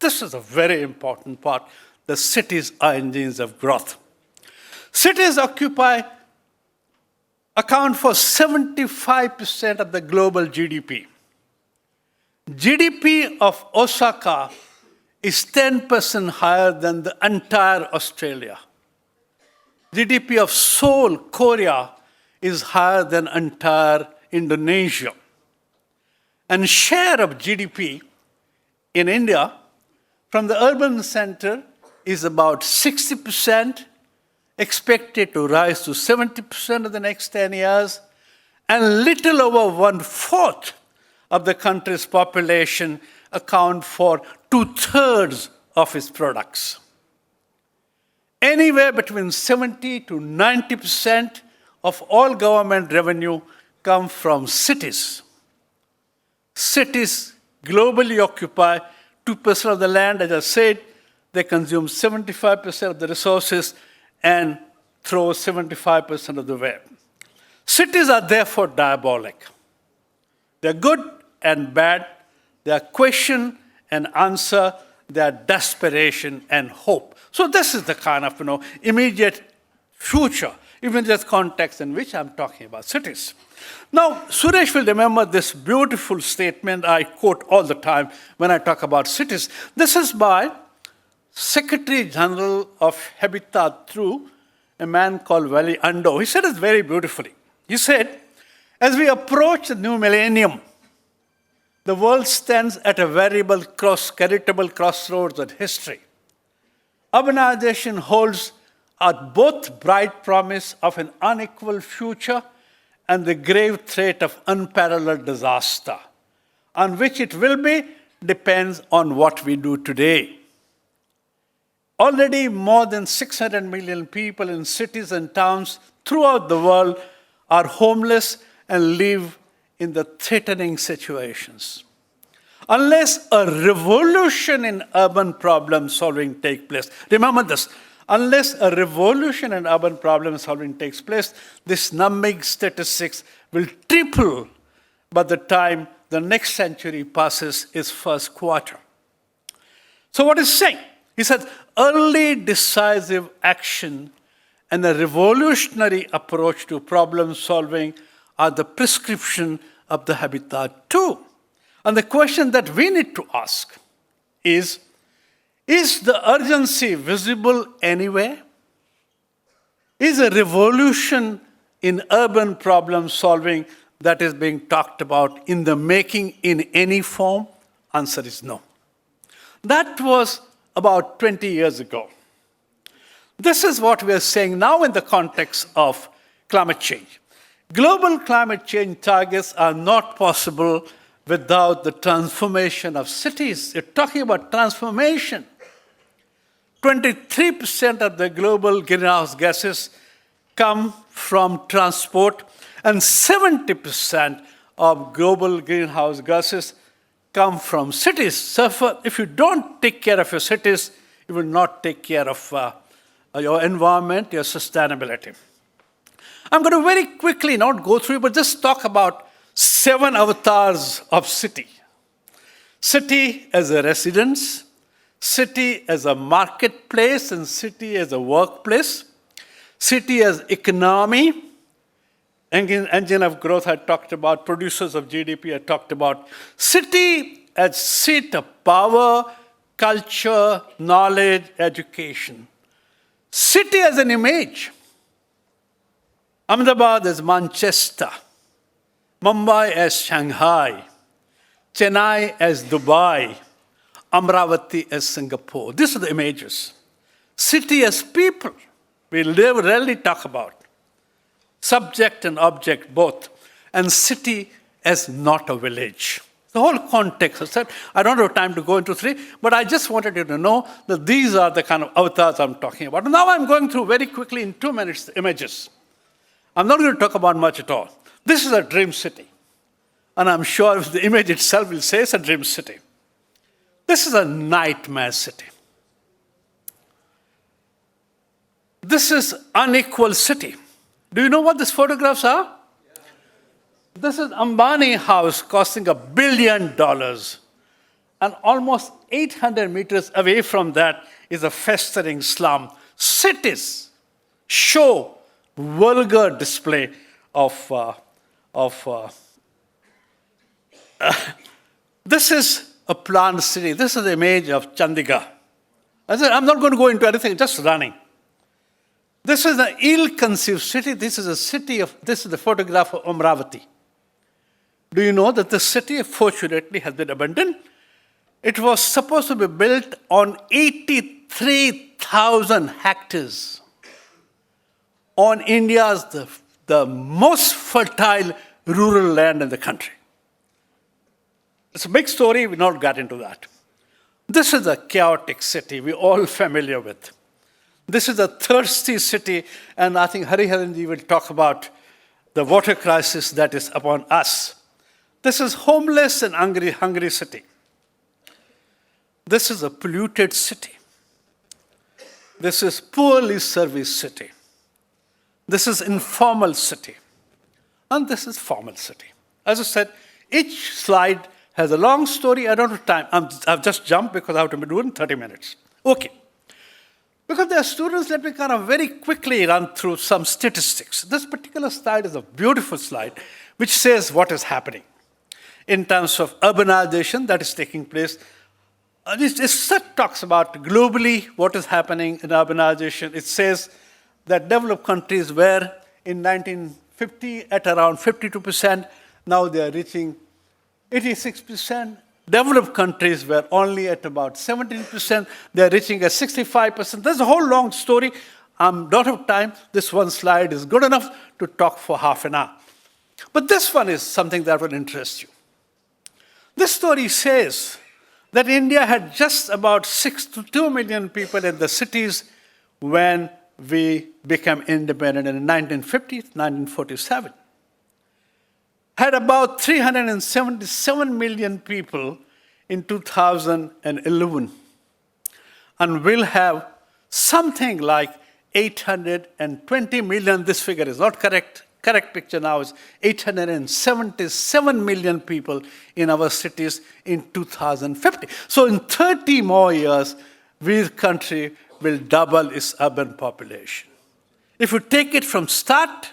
This is a very important part. The cities are engines of growth. Cities account for 75% of the global GDP. GDP of Osaka is 10% higher than the entire Australia. GDP of Seoul, Korea, is higher than entire Indonesia. And share of GDP in India from the urban center is about 60%, expected to rise to 70% in the next 10 years, and little over 1/4 of the country's population account for 2/3 of its products. Anywhere between 70 to 90% of all government revenue come from cities. Cities globally occupy 2% of the land. As I said, they consume 75% of the resources and throw 75% of the web. Cities are therefore diabolic. They're good and bad. They are question and answer. They are desperation and hope. So this is the kind of immediate future, immediate context in which I'm talking about cities. Now, Suresh will remember this beautiful statement I quote all the time when I talk about cities. This is by Secretary General of Habitat through a man called Wally Ando. He said it very beautifully. He said, as we approach the new millennium, the world stands at a veritable crossroads of history. Urbanization holds out both bright promise of an unequal future and the grave threat of unparalleled disaster. On which it will be depends on what we do today. Already more than 600 million people in cities and towns throughout the world are homeless and live in the threatening situations. Unless a revolution in urban problem solving takes place, remember this, unless a revolution in urban problem solving takes place, this numbing statistics will triple by the time the next century passes its first quarter. So what is he saying? He said, early decisive action and a revolutionary approach to problem solving are the prescription of the Habitat 2. And the question that we need to ask is the urgency visible anywhere? Is a revolution in urban problem solving that is being talked about in the making in any form? Answer is no. That was about 20 years ago. This is what we are saying now in the context of climate change. Global climate change targets are not possible without the transformation of cities. You're talking about transformation. 23% of the global greenhouse gases come from transport, and 70% of global greenhouse gases come from cities. So if you don't take care of your cities, you will not take care of your environment, your sustainability. I'm going to very quickly not go through, but just talk about 7 avatars of city. City as a residence, city as a marketplace, and city as a workplace, city as economy, engine of growth I talked about, producers of GDP I talked about, city as seat of power, culture, knowledge, education. City as an image. Ahmedabad as Manchester, Mumbai as Shanghai, Chennai as Dubai, Amravati as Singapore. These are the images. City as people, we rarely talk about. Subject and object both. And city as not a village. The whole context is that. I don't have time to go into 3, but I just wanted you to know that these are the kind of avatars I'm talking about. Now I'm going through very quickly in 2 minutes the images. I'm not going to talk about much at all. This is a dream city. And I'm sure the image itself will say it's a dream city. This is a nightmare city. This is unequal city. Do you know what these photographs are? This is Ambani house costing $1 billion. And almost 800 meters away from that is a festering slum. Cities show vulgar display of this is a planned city. This is the image of Chandigarh. I said, I'm not going to go into anything, just running. This is an ill-conceived city. This is the photograph of Amravati. Do you know that the city, fortunately, has been abandoned? It was supposed to be built on 83,000 hectares on India's the most fertile rural land in the country. It's a big story, we not got into that. This is a chaotic city we're all familiar with. This is a thirsty city, and I think Hariharan ji will talk about the water crisis that is upon us. This is homeless and hungry city. This is a polluted city. This is poorly serviced city. This is informal city. And this is formal city. As I said, each slide has a long story. I don't have time. I've just jumped because I have to do it in 30 minutes. Okay. Because there are students, let me kind of very quickly run through some statistics. This particular slide is a beautiful slide which says what is happening in terms of urbanization that is taking place. It talks about globally what is happening in urbanization. It says that developed countries were in 1950 at around 52%. Now they are reaching 86%. Developed countries were only at about 17%. They are reaching at 65%. There's a whole long story. I'm out of time. This one slide is good enough to talk for half an hour. But this one is something that will interest you. This story says that India had just about 6 to 2 million people in the cities when we became independent in 1950, 1947. Had about 377 million people in 2011. And will have something like 820 million, this figure is not correct. Correct picture now is 877 million people in our cities in 2050. So in 30 more years, our country will double its urban population. If you take it from start,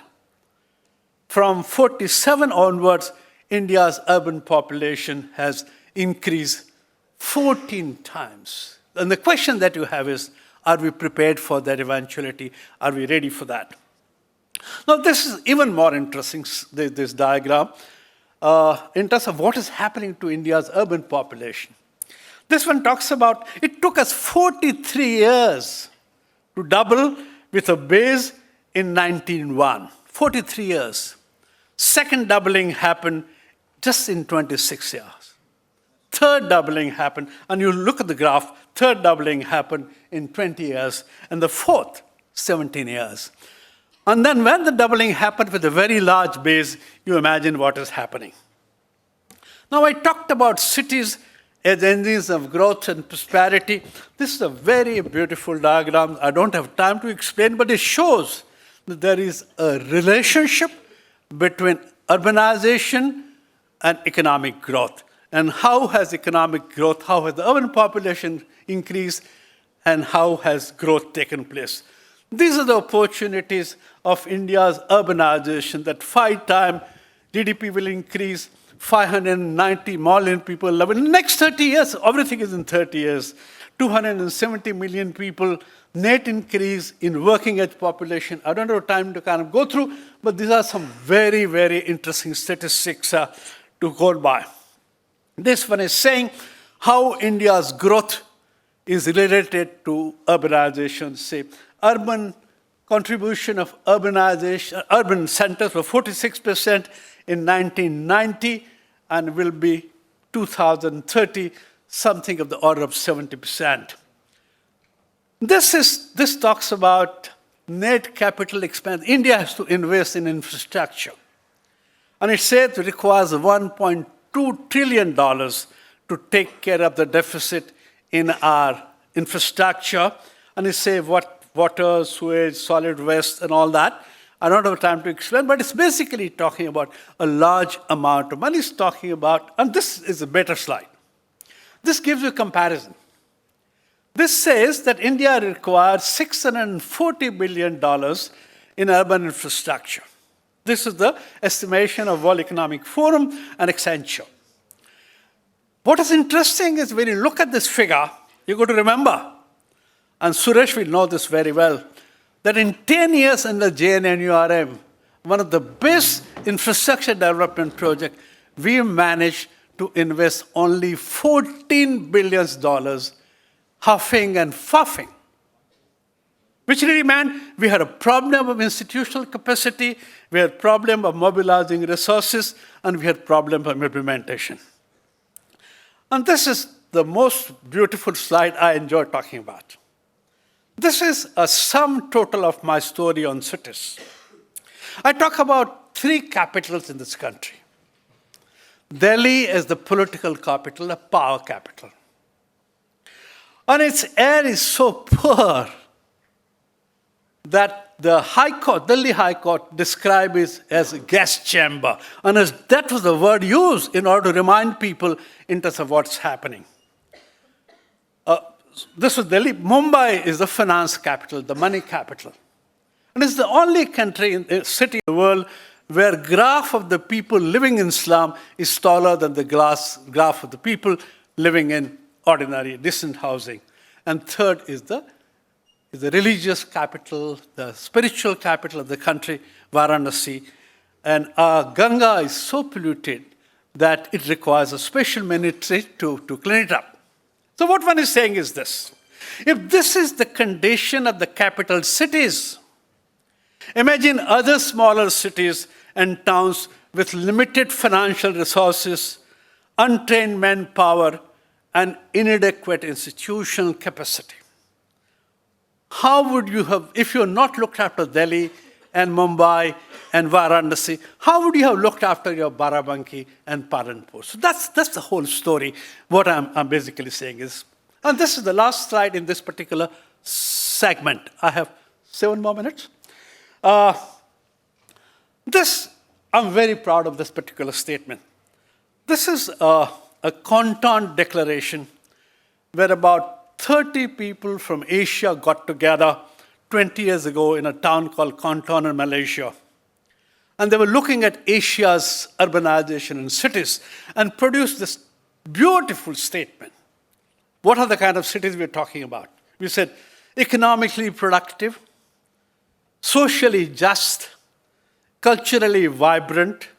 from 47 onwards, India's urban population has increased 14 times. And the question that you have is, are we prepared for that eventuality? Are we ready for that? Now, this is even more interesting, this diagram. in terms of what is happening to India's urban population. This one talks about, it took us 43 years to double with a base in 1901. 43 years. Second doubling happened just in 26 years. Third doubling happened, and you look at the graph, third doubling happened in 20 years, and the fourth, 17 years. And then when the doubling happened with a very large base, you imagine what is happening. Now, I talked about cities as engines of growth and prosperity. This is a very beautiful diagram. I don't have time to explain, but it shows that there is a relationship between urbanization and economic growth. And how has economic growth, how has the urban population increased, and how has growth taken place? These are the opportunities of India's urbanization, that 5 times GDP will increase, 590 million people live. In the next 30 years, everything is in 30 years, 270 million people, net increase in working age population. I don't have time to kind of go through, but these are some very, very interesting statistics to go by. This one is saying how India's growth is related to urbanization. Say, urban contribution of urbanization, urban centers were 46% in 1990 and will be 2030, something of the order of 70%. This talks about net capital expense. India has to invest in infrastructure. And it says it requires $1.2 trillion to take care of the deficit in our infrastructure. And it says water, sewage, solid waste, and all that. I don't have time to explain, but it's basically talking about a large amount of money. It's talking about, and this is a better slide. This gives you a comparison. This says that India requires $640 billion in urban infrastructure. This is the estimation of World Economic Forum and Accenture. What is interesting is when you look at this figure, you've got to remember, and Suresh will know this very well, that in 10 years under JNNURM, one of the best infrastructure development projects, we managed to invest only $14 billion, huffing and puffing. Which really meant we had a problem of institutional capacity, we had a problem of mobilizing resources, and we had a problem of implementation. And this is the most beautiful slide I enjoy talking about. This is a sum total of my story on cities. I talk about 3 capitals in this country. Delhi is the political capital, the power capital. And its air is so poor that the High Court, Delhi High Court, described it as a gas chamber. And that was the word used in order to remind people in terms of what's happening. This was Delhi. Mumbai is the finance capital, the money capital. And it's the only city in the world where graph of the people living in slum is taller than the graph of the people living in ordinary, decent housing. And third is the religious capital, the spiritual capital of the country, Varanasi. And our Ganga is so polluted that it requires a special ministry to clean it up. So what one is saying is this. If this is the condition of the capital cities, imagine other smaller cities and towns with limited financial resources, untrained manpower, and inadequate institutional capacity. How would you have, if you're not looked after Delhi and Mumbai and Varanasi, how would you have looked after your Barabanki and Palanpur? So that's the whole story. What I'm basically saying is, and this is the last slide in this particular segment. I have 7 more minutes. I'm very proud of this particular statement. This is a Canton declaration where about 30 people from Asia got together 20 years ago in a town called Canton in Malaysia. And they were looking at Asia's urbanization in cities and produced this beautiful statement. What are the kind of cities we're talking about? We said economically productive, socially just, culturally vibrant,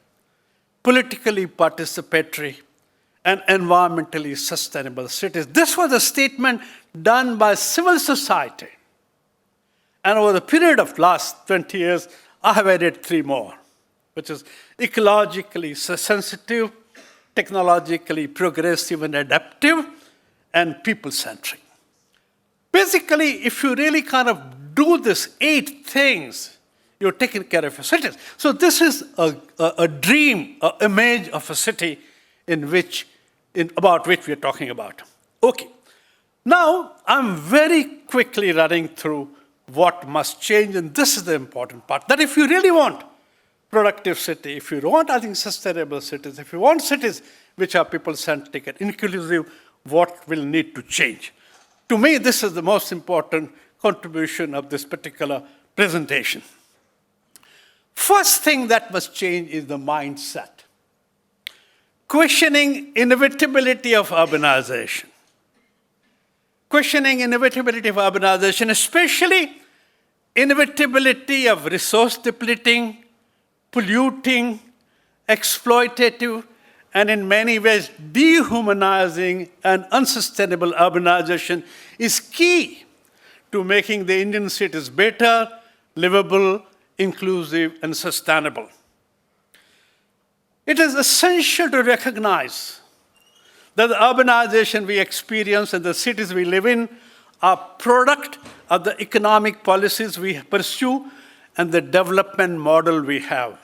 politically participatory, and environmentally sustainable cities. This was a statement done by civil society. And over the period of last 20 years, I have added 3 more, which is ecologically sensitive, technologically progressive and adaptive, and people-centric. Basically, if you really kind of do this 8 things, you're taking care of your cities. So this is a dream, an image of a city about which we're talking about. Okay. Now, I'm very quickly running through what must change, and this is the important part, that if you really want productive city, if you want, I think, sustainable cities, if you want cities which are people-centric and inclusive, what will need to change? To me, this is the most important contribution of this particular presentation. First thing that must change is the mindset. Questioning inevitability of urbanization. Questioning inevitability of urbanization, especially inevitability of resource depleting, polluting, exploitative, and in many ways dehumanizing and unsustainable urbanization is key to making the Indian cities better, livable, inclusive, and sustainable. It is essential to recognize that the urbanization we experience and the cities we live in are product of the economic policies we pursue and the development model we have.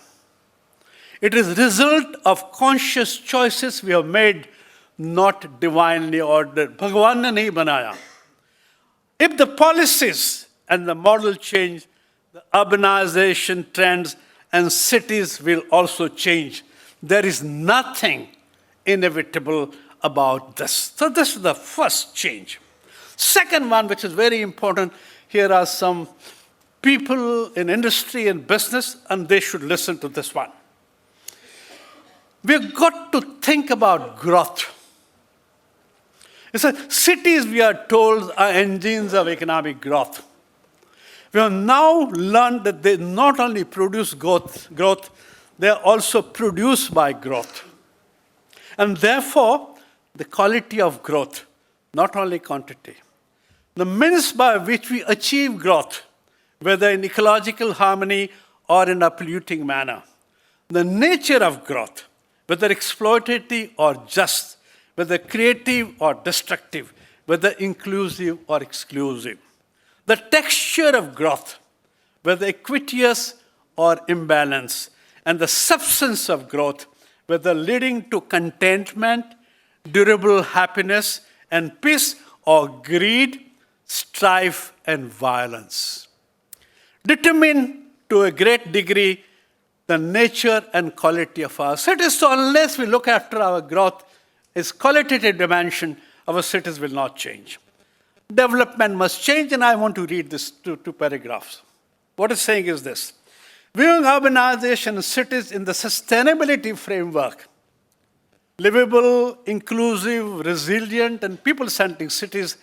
It is a result of conscious choices we have made, not divinely ordered. Bhagwan ne nahi banaya. If the policies and the model change, the urbanization trends and cities will also change. There is nothing inevitable about this. So this is the first change. Second one, which is very important, here are some people in industry and business, and they should listen to this one. We've got to think about growth. It's like cities, we are told, are engines of economic growth. We have now learned that they not only produce growth, they are also produced by growth. And therefore, the quality of growth, not only quantity. The means by which we achieve growth, whether in ecological harmony or in a polluting manner. The nature of growth, whether exploitative or just, whether creative or destructive, whether inclusive or exclusive. The texture of growth, whether equitous or imbalanced, and the substance of growth, whether leading to contentment, durable happiness and peace, or greed, strife, and violence. Determine to a great degree the nature and quality of our cities. So unless we look after our growth, its qualitative dimension, our cities will not change. Development must change, and I want to read these two paragraphs. What it's saying is this. Viewing urbanization in cities in the sustainability framework, livable, inclusive, resilient, and people-centric cities,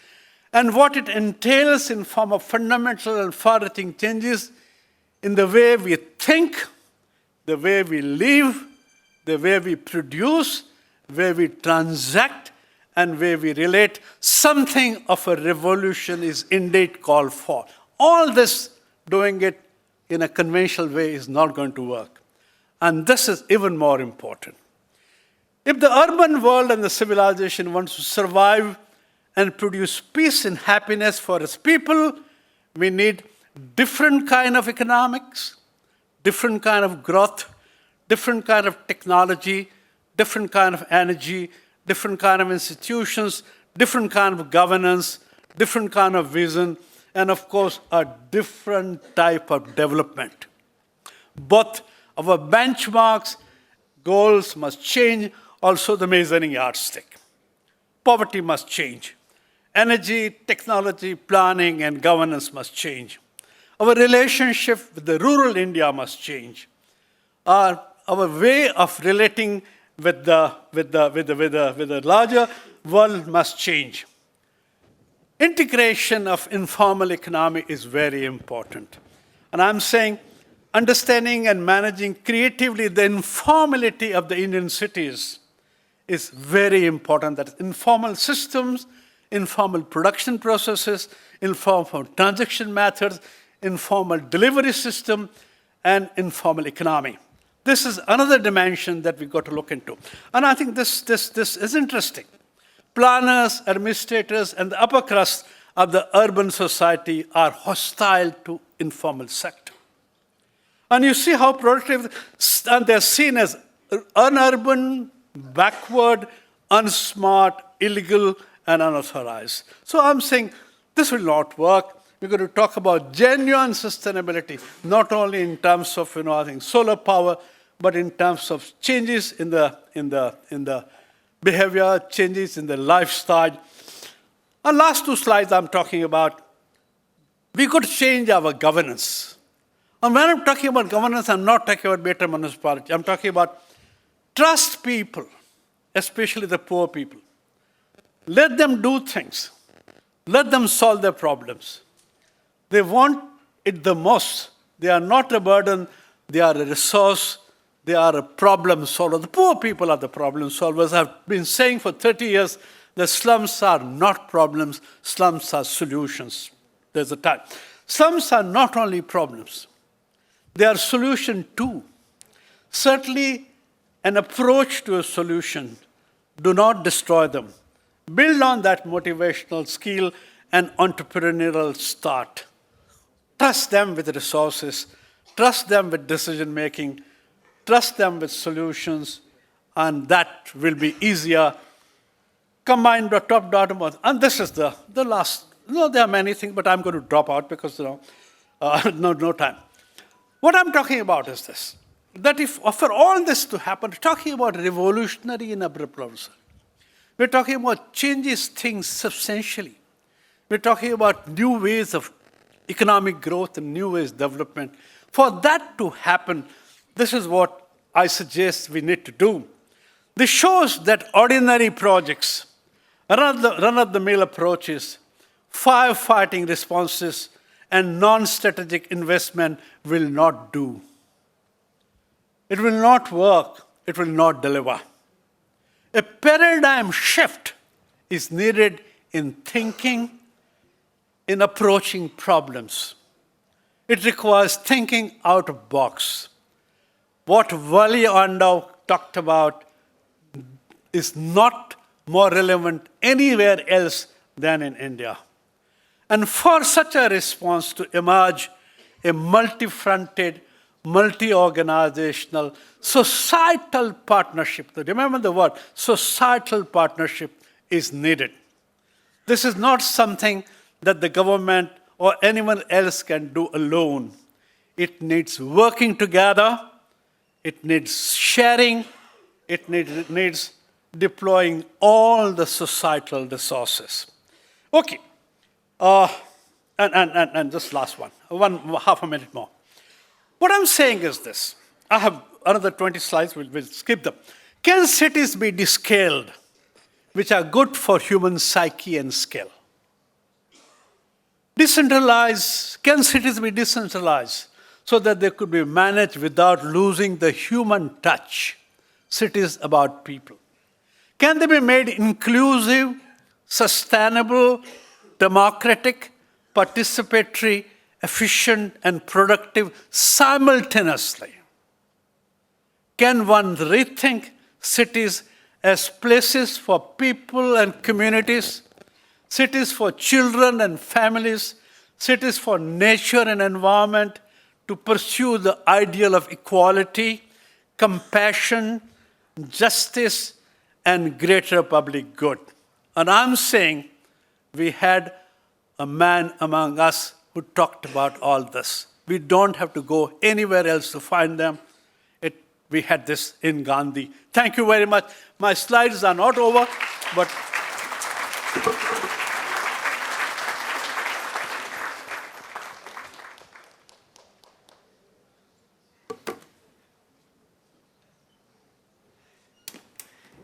and what it entails in form of fundamental and far-reaching changes in the way we think, the way we live, the way we produce, the way we transact, and where we relate, something of a revolution is indeed called for. All this, doing it in a conventional way, is not going to work. And this is even more important. If the urban world and the civilization wants to survive and produce peace and happiness for its people, we need different kind of economics, different kind of growth, different kind of technology, different kind of energy, different kind of institutions, different kind of governance, different kind of vision, and of course, a different type of development. Both our benchmarks, goals must change, also the measuring yardstick. Poverty must change. Energy, technology, planning, and governance must change. Our relationship with the rural India must change. Our way of relating with the larger world must change. Integration of informal economy is very important. And I'm saying understanding and managing creatively the informality of the Indian cities is very important. That informal systems, informal production processes, informal transaction methods, informal delivery system, and informal economy. This is another dimension that we've got to look into. And I think this is interesting. Planners, administrators, and the upper crust of the urban society are hostile to informal sector. And you see how productive, and they're seen as unurban, backward, unsmart, illegal, and unauthorized. So I'm saying this will not work. We're going to talk about genuine sustainability, not only in terms of, I think solar power, but in terms of changes in the behavior, changes in the lifestyle. And last two slides I'm talking about, we could change our governance. And when I'm talking about governance, I'm not talking about better municipality. I'm talking about trust people, especially the poor people. Let them do things. Let them solve their problems. They want it the most. They are not a burden. They are a resource. They are a problem solver. The poor people are the problem solvers. I've been saying for 30 years, the slums are not problems. Slums are solutions. There's a time. Slums are not only problems. They are solution too. Certainly, an approach to a solution. Do not destroy them. Build on that motivational skill and entrepreneurial start. Trust them with resources. Trust them with decision making. Trust them with solutions. And that will be easier. Combine the top, bottom, and this is the last. There are many things, but I'm going to drop out because no time. What I'm talking about is this, that if for all this to happen, talking about revolutionary in urban proposal, we're talking about changes things substantially. We're talking about new ways of economic growth and new ways of development. For that to happen, this is what I suggest we need to do. This shows that ordinary projects, run-of-the-mill approaches, firefighting responses, and non-strategic investment will not do. It will not work. It will not deliver. A paradigm shift is needed in thinking, in approaching problems. It requires thinking out of box. What Wally Andau talked about is not more relevant anywhere else than in India. And for such a response to emerge, a multi-fronted, multi-organizational, societal partnership, remember the word, societal partnership is needed. This is not something that the government or anyone else can do alone. It needs working together, it needs sharing, it needs deploying all the societal resources. Okay, and just last half a minute more. What I'm saying is this. I have another 20 slides, we'll skip them. Can cities be descaled, which are good for human psyche and skill? Can cities be decentralized so that they could be managed without losing the human touch? Cities about people. Can they be made inclusive, sustainable, democratic, participatory, efficient, and productive simultaneously? Can one rethink cities as places for people and communities, cities for children and families, cities for nature and environment, to pursue the ideal of equality, compassion, justice, and greater public good? And I'm saying we had a man among us who talked about all this. We don't have to go anywhere else to find them. We had this in Gandhi. Thank you very much. My slides are not over, but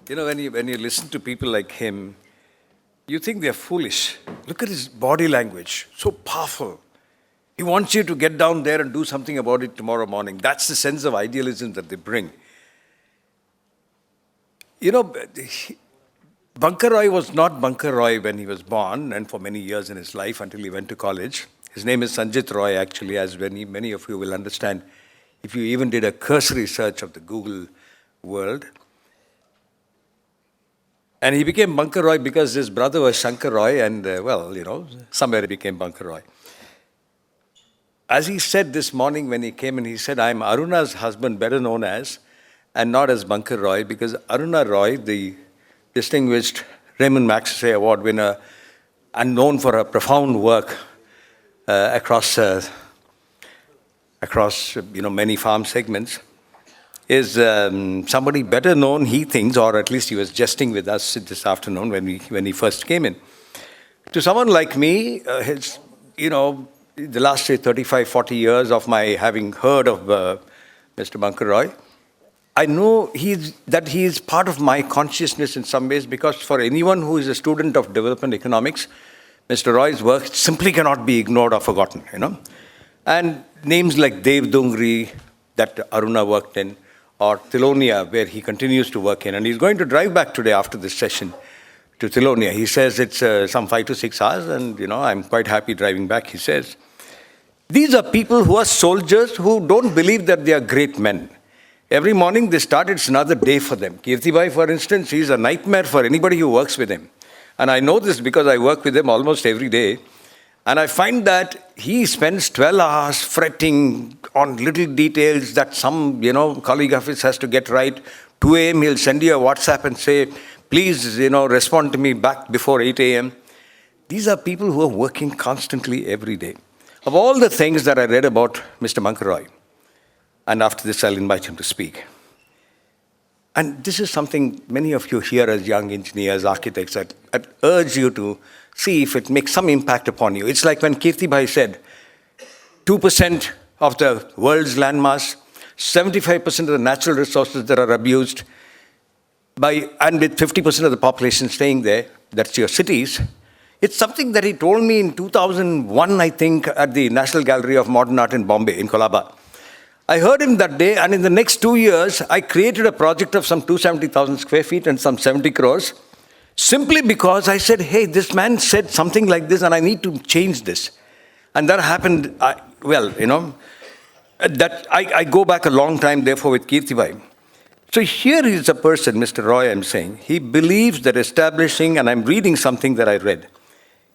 when you listen to people like him, you think they're foolish. Look at his body language, so powerful. He wants you to get down there and do something about it tomorrow morning. That's the sense of idealism that they bring. You know, Bunker Roy was not Bunker Roy when he was born and for many years in his life until he went to college. His name is Sanjit Roy, actually, as many of you will understand if you even did a cursory search of the Google world. And he became Bunker Roy because his brother was Shankar Roy, and somewhere he became Bunker Roy. As he said this morning when he came in, he said, I'm Aruna's husband, better known as, and not as Bunker Roy, because Aruna Roy, the distinguished Raymond Magsaysay Award winner and known for her profound work across many farm segments, is somebody better known, he thinks, or at least he was jesting with us this afternoon when he first came in. To someone like me, the last 35, 40 years of my having heard of Mr. Bunker Roy, I know that he is part of my consciousness in some ways, because for anyone who is a student of development economics, Mr. Roy's work simply cannot be ignored or forgotten, And names like Dev Dungri that Aruna worked in, or Thilonia, where he continues to work in. And he's going to drive back today after this session to Thilonia. He says it's some 5 to 6 hours, and I'm quite happy driving back, he says. These are people who are soldiers who don't believe that they are great men. Every morning they start, it's another day for them. Kirtee Bhai, for instance, he's a nightmare for anybody who works with him. And I know this because I work with him almost every day. And I find that he spends 12 hours fretting on little details that some, colleague of his has to get right. 2 a.m. he'll send you a WhatsApp and say, please, respond to me back before 8 a.m. These are people who are working constantly every day. Of all the things that I read about Mr. Bunker Roy, and after this I'll invite him to speak. And this is something many of you here as young engineers, architects, I'd urge you to see if it makes some impact upon you. It's like when Kirtee Bhai said, 2% of the world's landmass, 75% of the natural resources that are abused, and with 50% of the population staying there, that's your cities. It's something that he told me in 2001, I think, at the National Gallery of Modern Art in Bombay, in Colaba. I heard him that day, and in the next 2 years, I created a project of some 270,000 square feet and some 70 crores, simply because I said, hey, this man said something like this, and I need to change this. And that happened, I go back a long time, therefore, with Kirtee Bhai. So here is a person, Mr. Roy, I'm saying, he believes that establishing, and I'm reading something that I read,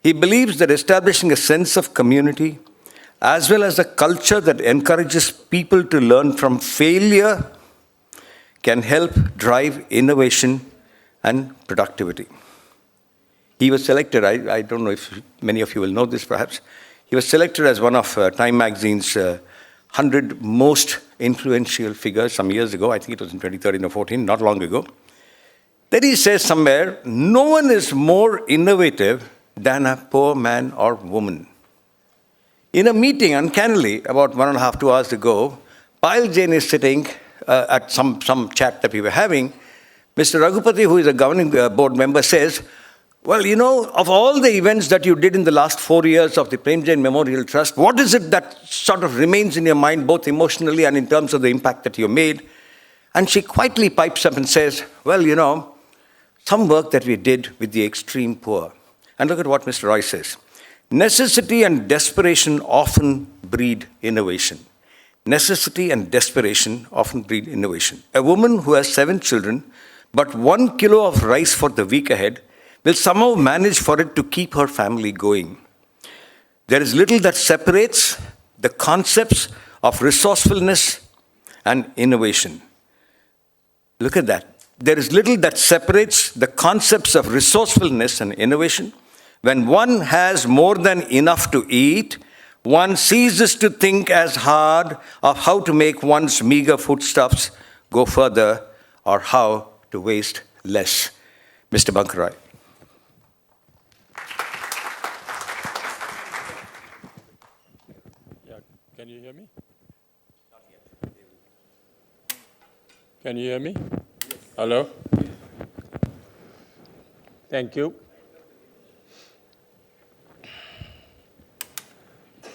he believes that establishing a sense of community, as well as a culture that encourages people to learn from failure, can help drive innovation and productivity. He was selected, I don't know if many of you will know this perhaps, he was selected as one of Time Magazine's 100 most influential figures some years ago. I think it was in 2013 or 14, not long ago. Then he says somewhere, no one is more innovative than a poor man or woman. In a meeting, uncannily, about 1.5, 2 hours ago, Prem Jain is sitting at some chat that we were having. Mr. Raghupati, who is a governing board member, says, well, of all the events that you did in the last 4 years of the Prem Jain Memorial Trust, what is it that sort of remains in your mind, both emotionally and in terms of the impact that you made? And she quietly pipes up and says, well, some work that we did with the extreme poor. And look at what Mr. Roy says. Necessity and desperation often breed innovation. Necessity and desperation often breed innovation. A woman who has 7 children, but 1 kilo of rice for the week ahead, will somehow manage for it to keep her family going. There is little that separates the concepts of resourcefulness and innovation. Look at that. There is little that separates the concepts of resourcefulness and innovation. When one has more than enough to eat, one ceases to think as hard of how to make one's meager foodstuffs go further or how to waste less. Mr. Bunker Roy. Can you hear me? Can you hear me? Hello? Thank you.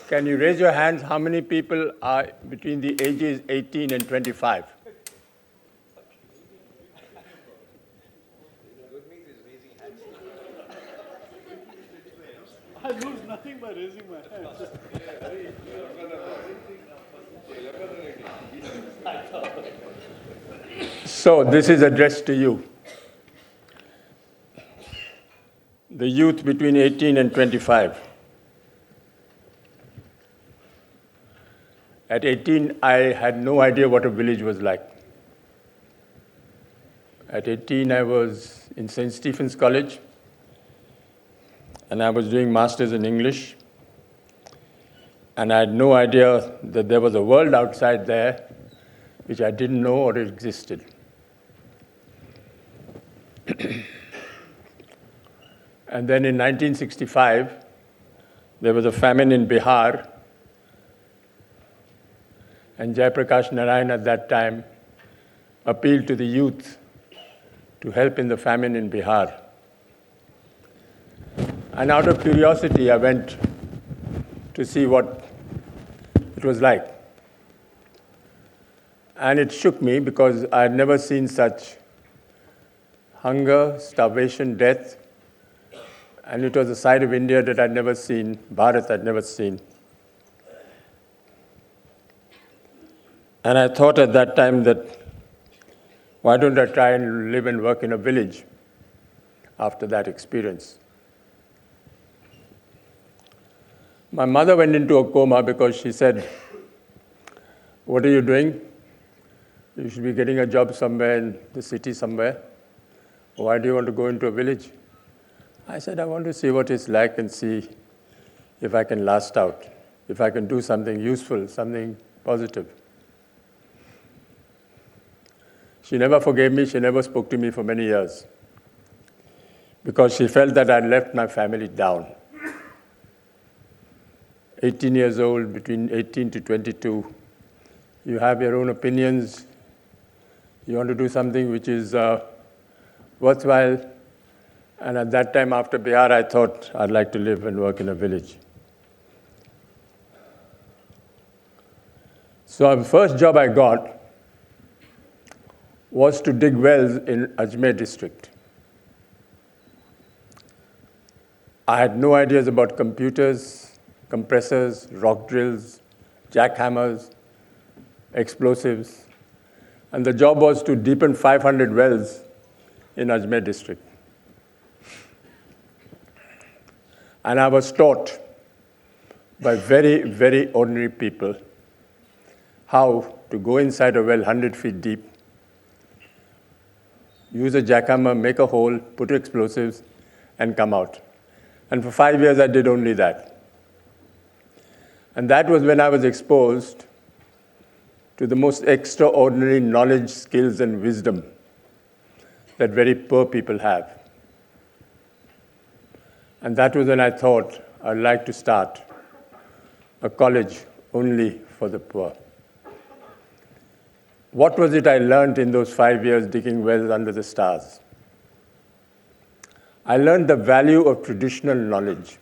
Can you raise your hands? How many people are between the ages 18 and 25? I lose nothing by raising my hand. So this is addressed to you. The youth between 18 and 25. At 18, I had no idea what a village was like. At 18, I was in St. Stephen's College, and I was doing masters in English. And I had no idea that there was a world outside there which I didn't know or existed. And then in 1965, there was a famine in Bihar, and Jayaprakash Narayan at that time appealed to the youth to help in the famine in Bihar. And out of curiosity, I went to see what it was like. And it shook me because I had never seen such hunger, starvation, death. And it was a side of India that I'd never seen, Bharat I'd never seen. And I thought at that time that, why don't I try and live and work in a village after that experience? My mother went into a coma because she said, what are you doing? You should be getting a job somewhere in the city somewhere. Why do you want to go into a village? I said, I want to see what it's like and see if I can last out, if I can do something useful, something positive. She never forgave me, she never spoke to me for many years because she felt that I'd left my family down. 18 years old, between 18 to 22, you have your own opinions, you want to do something which is worthwhile. And at that time, after Bihar, I thought I'd like to live and work in a village. So the first job I got was to dig wells in Ajmer district. I had no ideas about computers, compressors, rock drills, jackhammers, explosives. And the job was to deepen 500 wells in Ajmer district. And I was taught by very, very ordinary people how to go inside a well 100 feet deep, use a jackhammer, make a hole, put explosives, and come out. And for 5 years, I did only that. And that was when I was exposed to the most extraordinary knowledge, skills, and wisdom that very poor people have. And that was when I thought I'd like to start a college only for the poor. What was it I learned in those 5 years digging wells under the stars? I learned the value of traditional knowledge.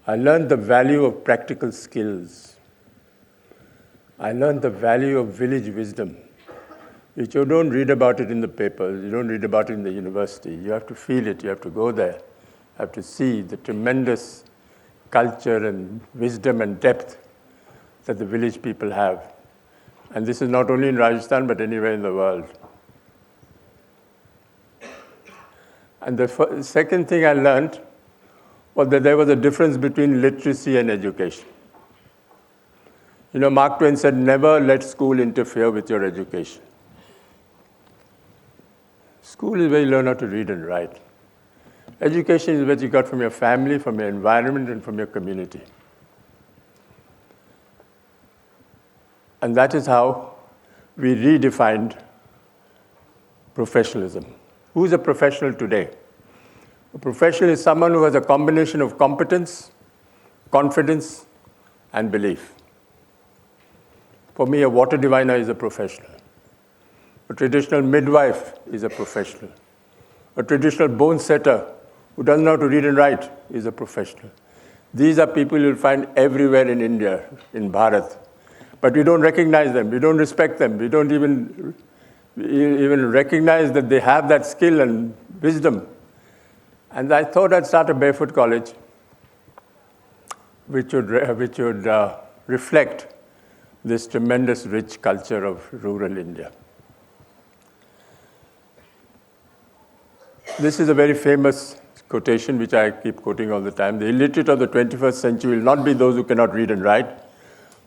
I learned the value of practical skills. I learned the value of village wisdom, which you don't read about it in the papers, you don't read about it in the university. You have to feel it, you have to go there, you have to see the tremendous culture and wisdom and depth that the village people have. And this is not only in Rajasthan, but anywhere in the world. And the second thing I learned was that there was a difference between literacy and education. You know, Mark Twain said, never let school interfere with your education. School is where you learn how to read and write. Education is what you got from your family, from your environment, and from your community. And that is how we redefined professionalism. Who is a professional today? A professional is someone who has a combination of competence, confidence, and belief. For me, a water diviner is a professional. A traditional midwife is a professional. A traditional bone setter who doesn't know how to read and write is a professional. These are people you'll find everywhere in India, in Bharat. But we don't recognize them, we don't respect them, we don't even recognize that they have that skill and wisdom. And I thought I'd start a Barefoot College, which would reflect this tremendous rich culture of rural India. This is a very famous quotation, which I keep quoting all the time. The illiterate of the 21st century will not be those who cannot read and write,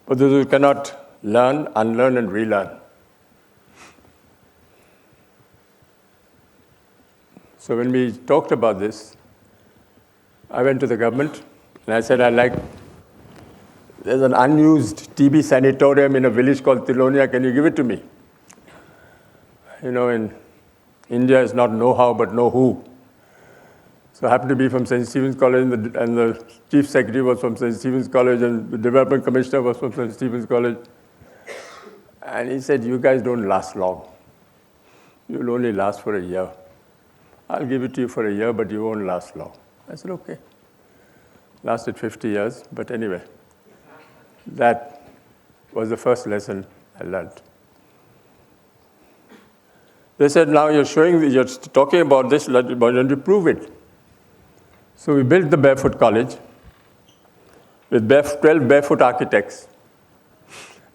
but those who cannot learn, unlearn, and relearn. So when we talked about this, I went to the government and I said, there's an unused TB sanatorium in a village called Tilonia, can you give it to me? You know, in India is not know-how, but know-who. So I happened to be from St. Stephen's College, and the chief secretary was from St. Stephen's College, and the development commissioner was from St. Stephen's College. And he said, you guys don't last long. You'll only last for a year. I'll give it to you for a year, but you won't last long. I said, okay. Lasted 50 years, but anyway, that was the first lesson I learned. They said, now you're talking about this, why don't you prove it? So we built the Barefoot College with 12 barefoot architects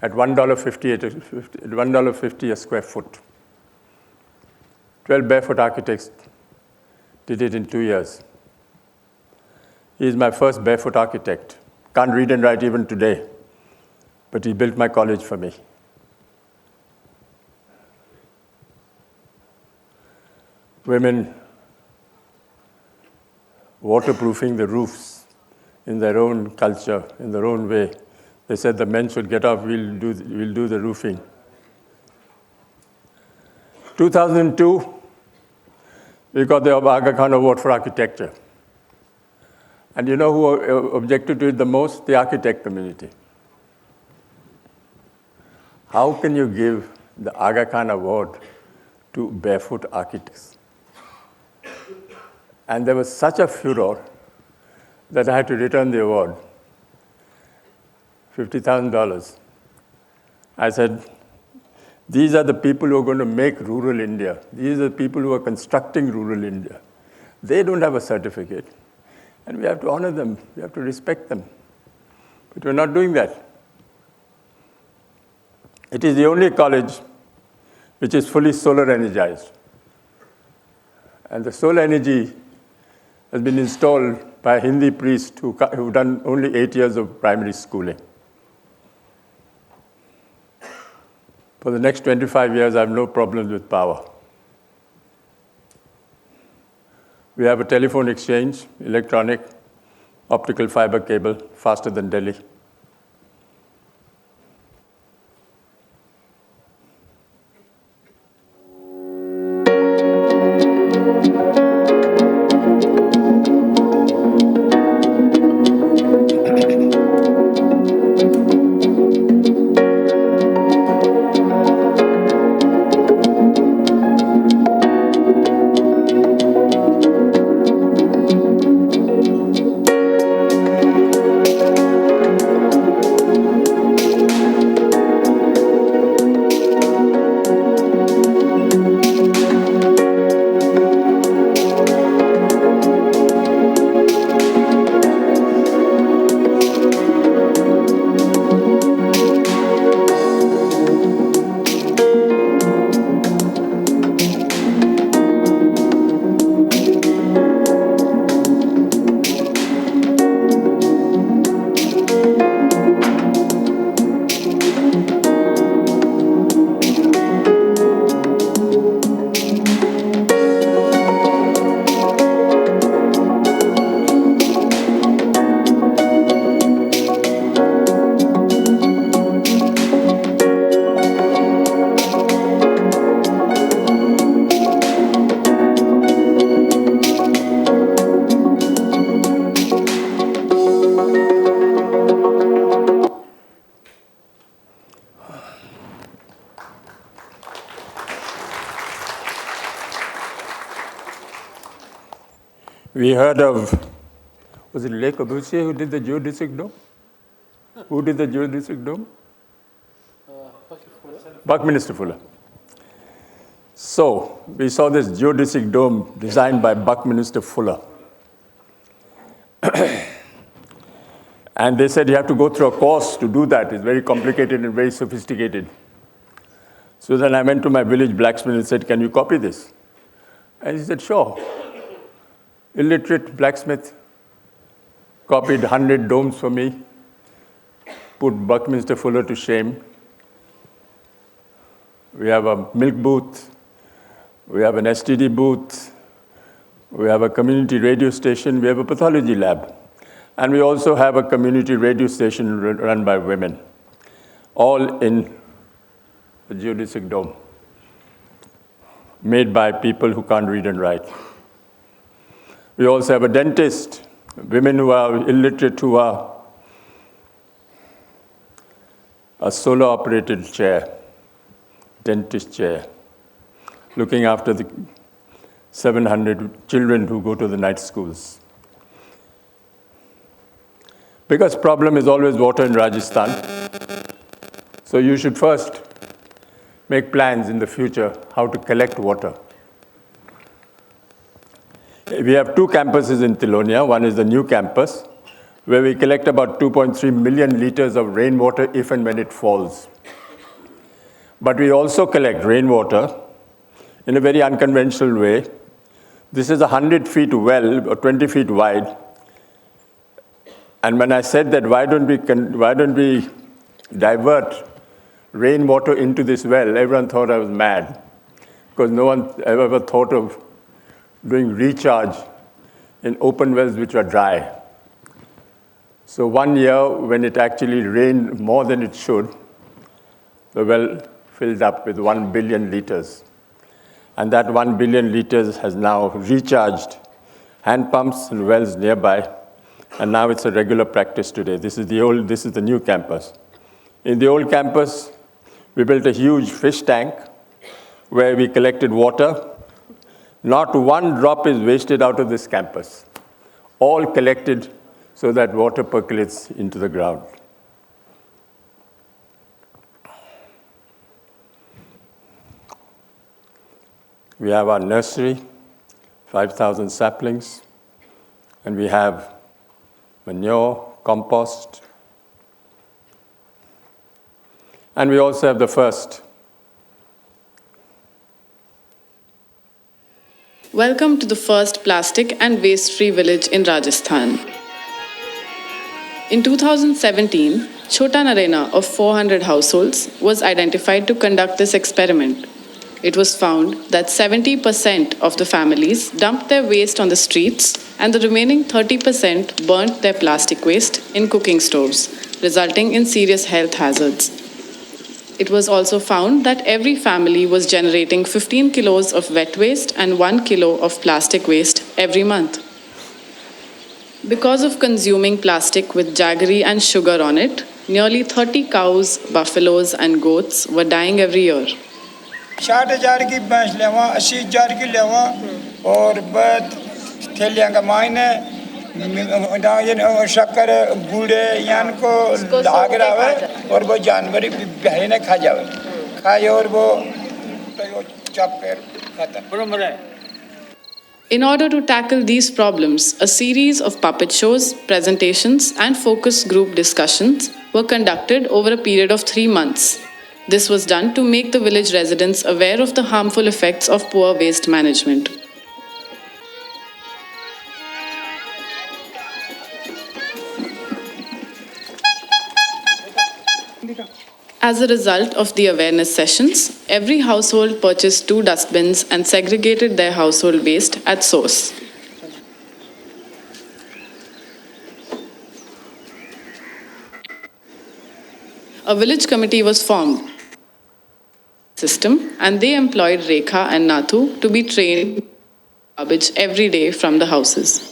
at $1.50 a square foot. 12 barefoot architects did it in 2 years. He is my first barefoot architect. Can't read and write even today, but he built my college for me. Women waterproofing the roofs in their own culture, in their own way. They said the men should get off, we'll do the roofing. 2002, we got the Aga Khan Award for Architecture. And you know who objected to it the most? The architect community. How can you give the Aga Khan Award to barefoot architects? And there was such a furor that I had to return the award, $50,000. I said, these are the people who are going to make rural India. These are the people who are constructing rural India. They don't have a certificate, and we have to honor them. We have to respect them. But we're not doing that. It is the only college which is fully solar energized. And the solar energy has been installed by a Hindi priest who've done only 8 years of primary schooling. For the next 25 years, I have no problems with power. We have a telephone exchange, electronic, optical fiber cable, faster than Delhi. We heard of Was it Le Corbusier who did the geodesic dome? Who did the geodesic dome? Buckminster Fuller. So, we saw this geodesic dome designed by Buckminster Fuller. And they said you have to go through a course to do that. It's very complicated and very sophisticated. So then I went to my village blacksmith and said, can you copy this? And he said, sure. Illiterate blacksmith copied 100 domes for me, put Buckminster Fuller to shame. We have a milk booth, we have an STD booth, we have a community radio station, we have a pathology lab. And we also have a community radio station run by women, all in the geodesic dome, made by people who can't read and write. We also have a dentist, women who are illiterate who are a solar-operated chair, dentist chair, looking after the 700 children who go to the night schools. Biggest problem is always water in Rajasthan. So you should first make plans in the future how to collect water. We have two campuses in Tilonia. One is the new campus, where we collect about 2.3 million liters of rainwater if and when it falls. But we also collect rainwater in a very unconventional way. This is a 100 feet well, or 20 feet wide. And when I said that, why don't we divert rainwater into this well, everyone thought I was mad, because no one ever thought of doing recharge in open wells which are dry. So one year, when it actually rained more than it should, the well filled up with 1 billion liters. And that 1 billion liters has now recharged hand pumps and wells nearby. And now it's a regular practice today. This is the new campus. In the old campus, we built a huge fish tank where we collected water. Not one drop is wasted out of this campus. All collected so that water percolates into the ground. We have our nursery, 5,000 saplings, and we have manure, compost, and we also have the first. Welcome to the first plastic and waste-free village in Rajasthan. In 2017, Chota Narayana of 400 households was identified to conduct this experiment. It was found that 70% of the families dumped their waste on the streets and the remaining 30% burnt their plastic waste in cooking stoves, resulting in serious health hazards. It was also found that every family was generating 15 kilos of wet waste and 1 kilo of plastic waste every month. Because of consuming plastic with jaggery and sugar on it, nearly 30 cows, buffaloes, and goats were dying every year. 60,000 की भैंस लेवा 80,000 की लेवा और थैलियां का मायने शक्कर गुड़े यान को लाग रहा है और वो जानवर बहरे ने खा जावे खाए और वो चप कर खाता. In order to tackle these problems, a series of puppet shows, presentations, and focus group discussions were conducted over a period of 3 months. This was done to make the village residents aware of the harmful effects of poor waste management. As a result of the awareness sessions, every household purchased 2 dustbins and segregated their household waste at source. A village committee was formed system, and they employed Rekha and Nathu to be trained garbage every day from the houses.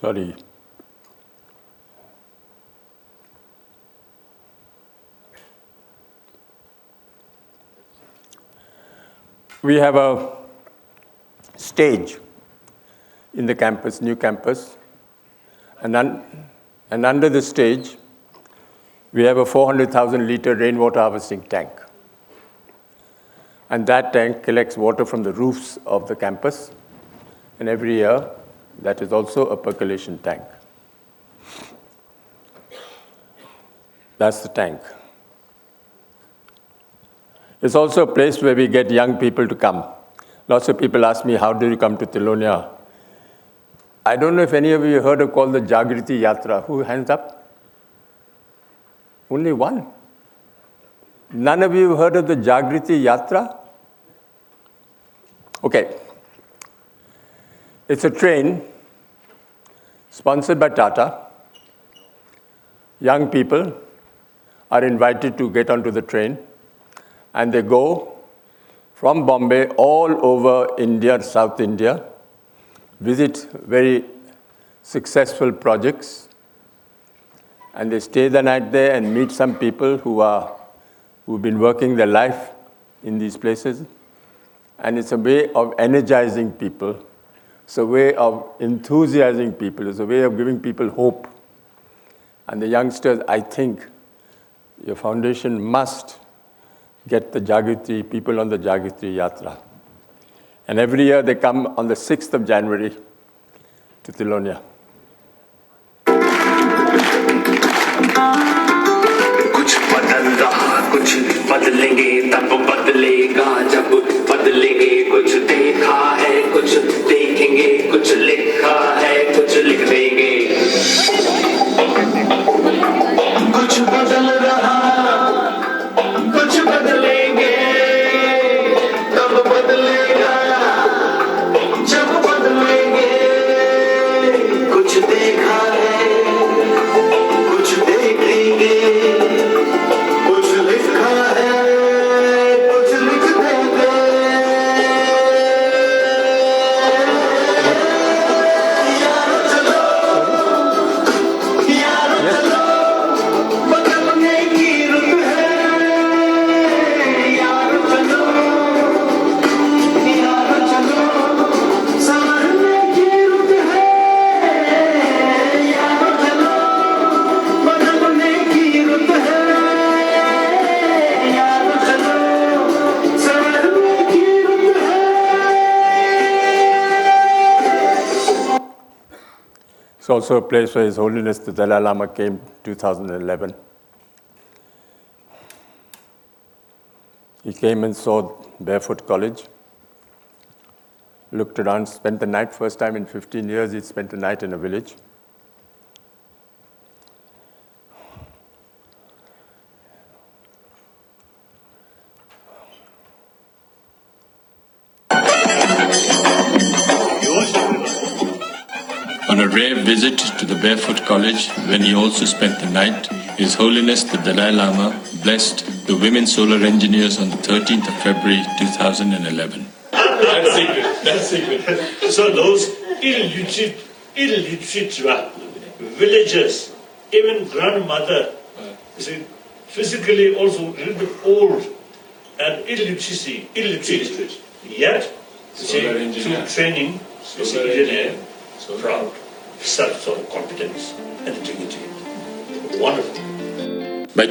Sorry. We have a stage in the campus, new campus, and under the stage, we have a 400,000 liter rainwater harvesting tank. And that tank collects water from the roofs of the campus, and every year, that is also a percolation tank. That's the tank. It's also a place where we get young people to come. Lots of people ask me, how do you come to Tilonia? I don't know if any of you heard of called the Jagriti Yatra. Who hands up? Only one. None of you heard of the Jagriti Yatra? Okay. It's a train sponsored by Tata. Young people are invited to get onto the train, and they go from Bombay all over India, South India, visit very successful projects, and they stay the night there and meet some people who've been working their life in these places. And it's a way of energizing people. It's a way of enthusiasing people. It's a way of giving people hope. And the youngsters, I think, your foundation must get the Jagriti, people on the Jagriti Yatra. And every year they come on the 6th of January to Tilonia. कुछ बदल रहा कुछ बदलेंगे तब बदलेगा जब बदलेंगे कुछ देखा है कुछ देखेंगे कुछ लिखा है कुछ लिख देंगे कुछ बदल रहा कुछ बदलेंगे तब बदलेगा जब बदलेंगे कुछ देखा है कुछ देखेंगे कुछ लिखा है कुछ लिख देंगे यारो चलो बदलने की रुत है यारो चलो संवरने की रुत है यारो चलो बदलने की रुत है यारो चलो संवरने की रुत है It's also a place where His Holiness the Dalai Lama came 2011. He came and saw Barefoot College, looked around, spent the night, first time in 15 years he'd spent the night in a village. On a rare visit to the Barefoot College, when he also spent the night, His Holiness the Dalai Lama blessed the women solar engineers on the 13th of February 2011. That's secret. So those illiterate villagers, even grandmother, you see, physically also a little bit old and illiterate. Yet, you see, through training, you see, engineer, proud, self-confidence and dignity. Wonderful. But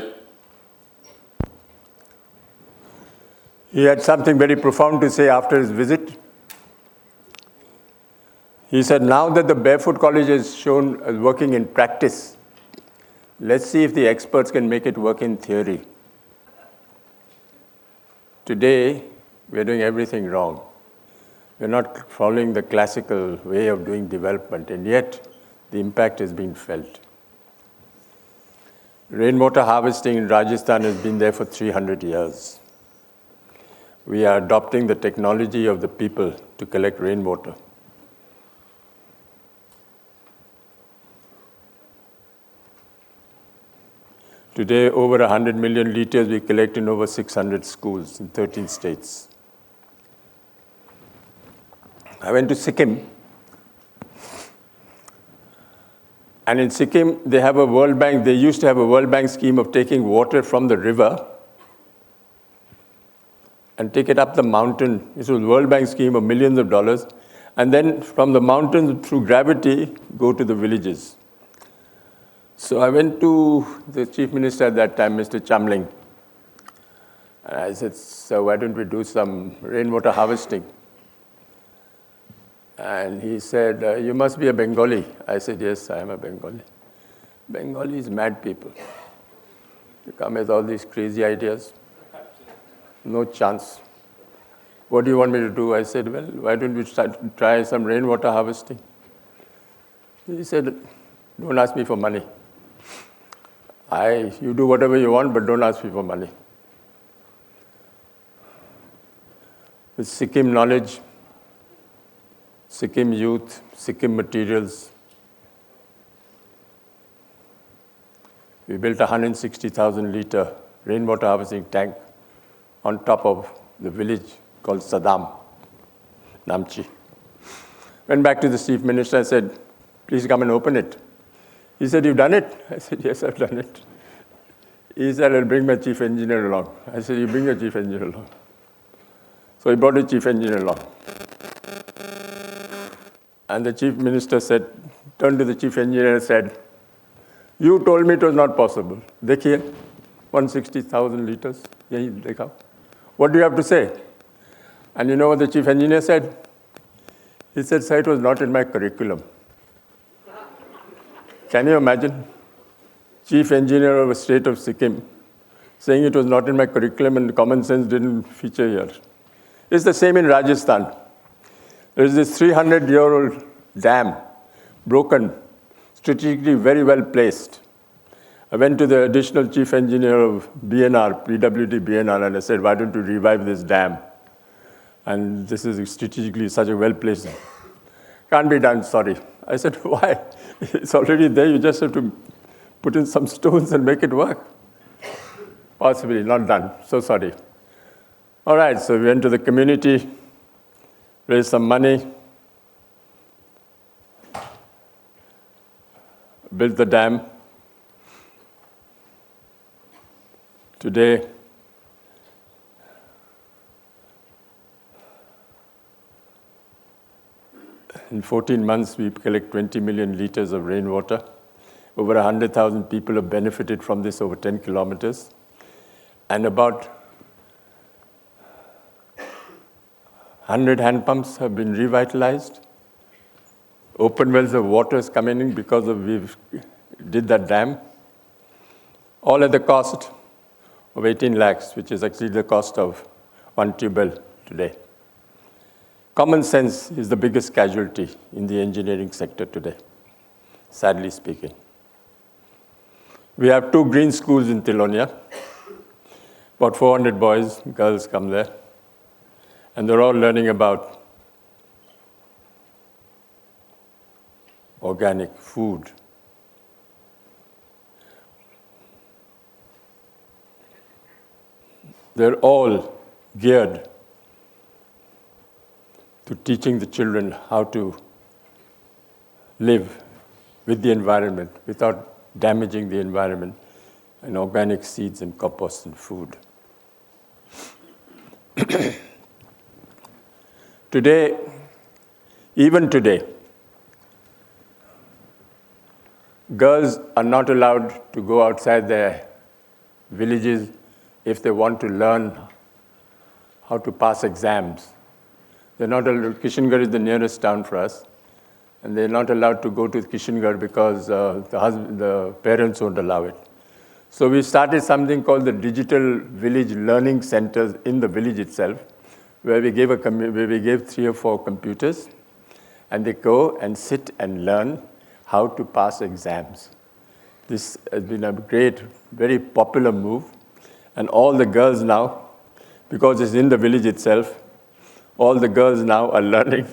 He had something very profound to say after his visit. He said, now that the Barefoot College is shown as working in practice, let's see if the experts can make it work in theory. Today, we're doing everything wrong. We're not following the classical way of doing development, and yet the impact is being felt. Rainwater harvesting in Rajasthan has been there for 300 years. We are adopting the technology of the people to collect rainwater. Today, over 100 million liters we collect in over 600 schools in 13 states. I went to Sikkim. And in Sikkim, they have a World Bank, they used to have a World Bank scheme of taking water from the river and take it up the mountain. This was a World Bank scheme of millions of dollars. And then from the mountains, through gravity, go to the villages. So I went to the chief minister at that time, Mr. Chamling. And I said, so why don't we do some rainwater harvesting? And he said, you must be a Bengali. I said, yes, I am a Bengali. Bengalis, mad people. They come with all these crazy ideas. No chance. What do you want me to do? I said, well, why don't we try some rainwater harvesting? He said, don't ask me for money. You do whatever you want, but don't ask me for money. With Sikkim knowledge, Sikkim youth, Sikkim materials, we built a 160,000 liter rainwater harvesting tank on top of the village called Sadam, Namchi. Went back to the chief minister and said, please come and open it. He said, you've done it? I said, yes, I've done it. He said, I'll bring my chief engineer along. I said, you bring your chief engineer along. So he brought the chief engineer along. And the chief minister turned to the chief engineer and said, you told me it was not possible. Dekhiye, 160,000 liters. Yahi dekha. What do you have to say? And you know what the chief engineer said? He said, sir, it was not in my curriculum. Can you imagine? Chief engineer of a state of Sikkim saying it was not in my curriculum and common sense didn't feature here. It's the same in Rajasthan. There is this 300-year-old dam, broken, strategically very well placed. I went to the additional chief engineer of BNR, PWD BNR, and I said, why don't you revive this dam? And this is strategically such a well-placed. Can't be done, sorry. I said, why? It's already there, you just have to put in some stones and make it work. Possibly, not done, so sorry. All right, so we went to the community, raised some money, built the dam. Today, in 14 months, we collect 20 million liters of rainwater. Over 100,000 people have benefited from this over 10 kilometers. And about 100 hand pumps have been revitalized. Open wells of water is coming in because we did that dam. All at the cost of 18 lakhs, which is actually the cost of one tube well today. Common sense is the biggest casualty in the engineering sector today, sadly speaking. We have 2 green schools in Tilonia. About 400 boys, girls come there. And they're all learning about organic food. They're all geared to teaching the children how to live with the environment without damaging the environment, and organic seeds and compost and food. Today, even today, girls are not allowed to go outside their villages if they want to learn how to pass exams. They're not allowed. Kishangarh is the nearest town for us, and they're not allowed to go to Kishangarh because the parents won't allow it. So we started something called the Digital Village Learning Centers in the village itself, where we gave 3 or 4 computers, and they go and sit and learn how to pass exams. This has been a great, very popular move, and all the girls now, because it's in the village itself, all the girls now are learning.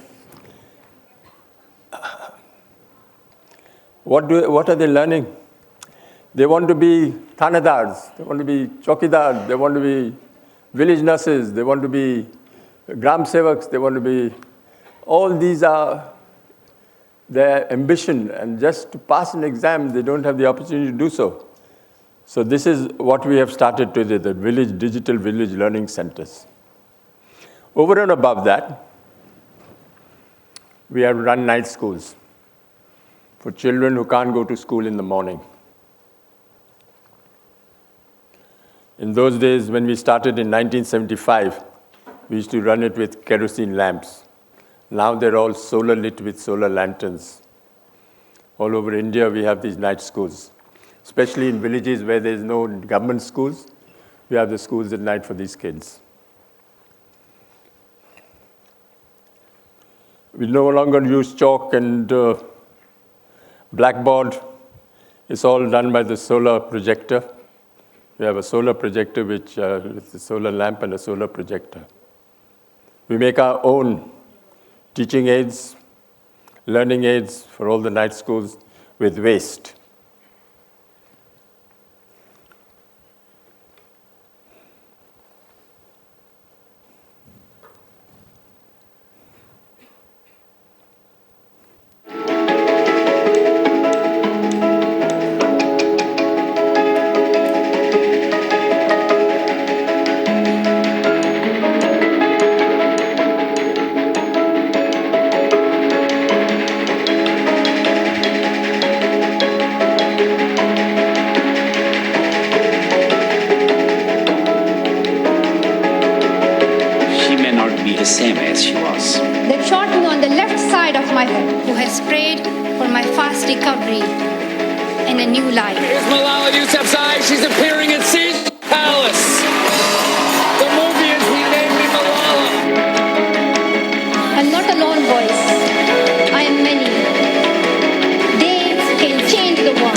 What are they learning? They want to be thanadars, they want to be chokidars, they want to be village nurses, they want to be gram sevaks, they want to be, all these are their ambition, and just to pass an exam, they don't have the opportunity to do so. So this is what we have started to do, the digital village learning centers. Over and above that, we have run night schools for children who can't go to school in the morning. In those days, when we started in 1975, we used to run it with kerosene lamps. Now they're all solar lit with solar lanterns. All over India, we have these night schools, especially in villages where there's no government schools. We have the schools at night for these kids. We no longer use chalk and blackboard. It's all done by the solar projector. We have a solar projector with a solar lamp and a solar projector. We make our own teaching aids, learning aids for all the night schools with waste. Same as she was. They shot me on the left side of my head, who has prayed for my fast recovery and a new life. Here's Malala Yousafzai. She's appearing at Caesar's Palace. The movie is We Named Me Malala. I'm not a lone voice. I am many. They can change the world.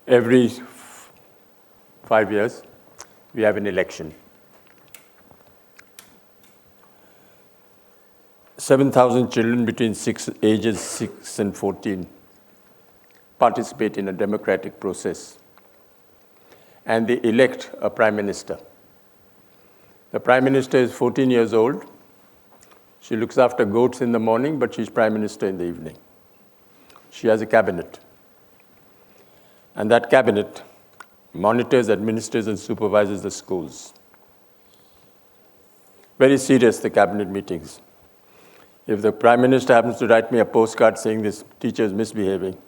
Every 5 years, we have an election. 7,000 children between ages 6 and 14 participate in a democratic process, and they elect a prime minister. The prime minister is 14 years old. She looks after goats in the morning, but she's prime minister in the evening. She has a cabinet. And that cabinet monitors, administers, and supervises the schools. Very serious, the cabinet meetings. If the prime minister happens to write me a postcard saying this teacher is misbehaving,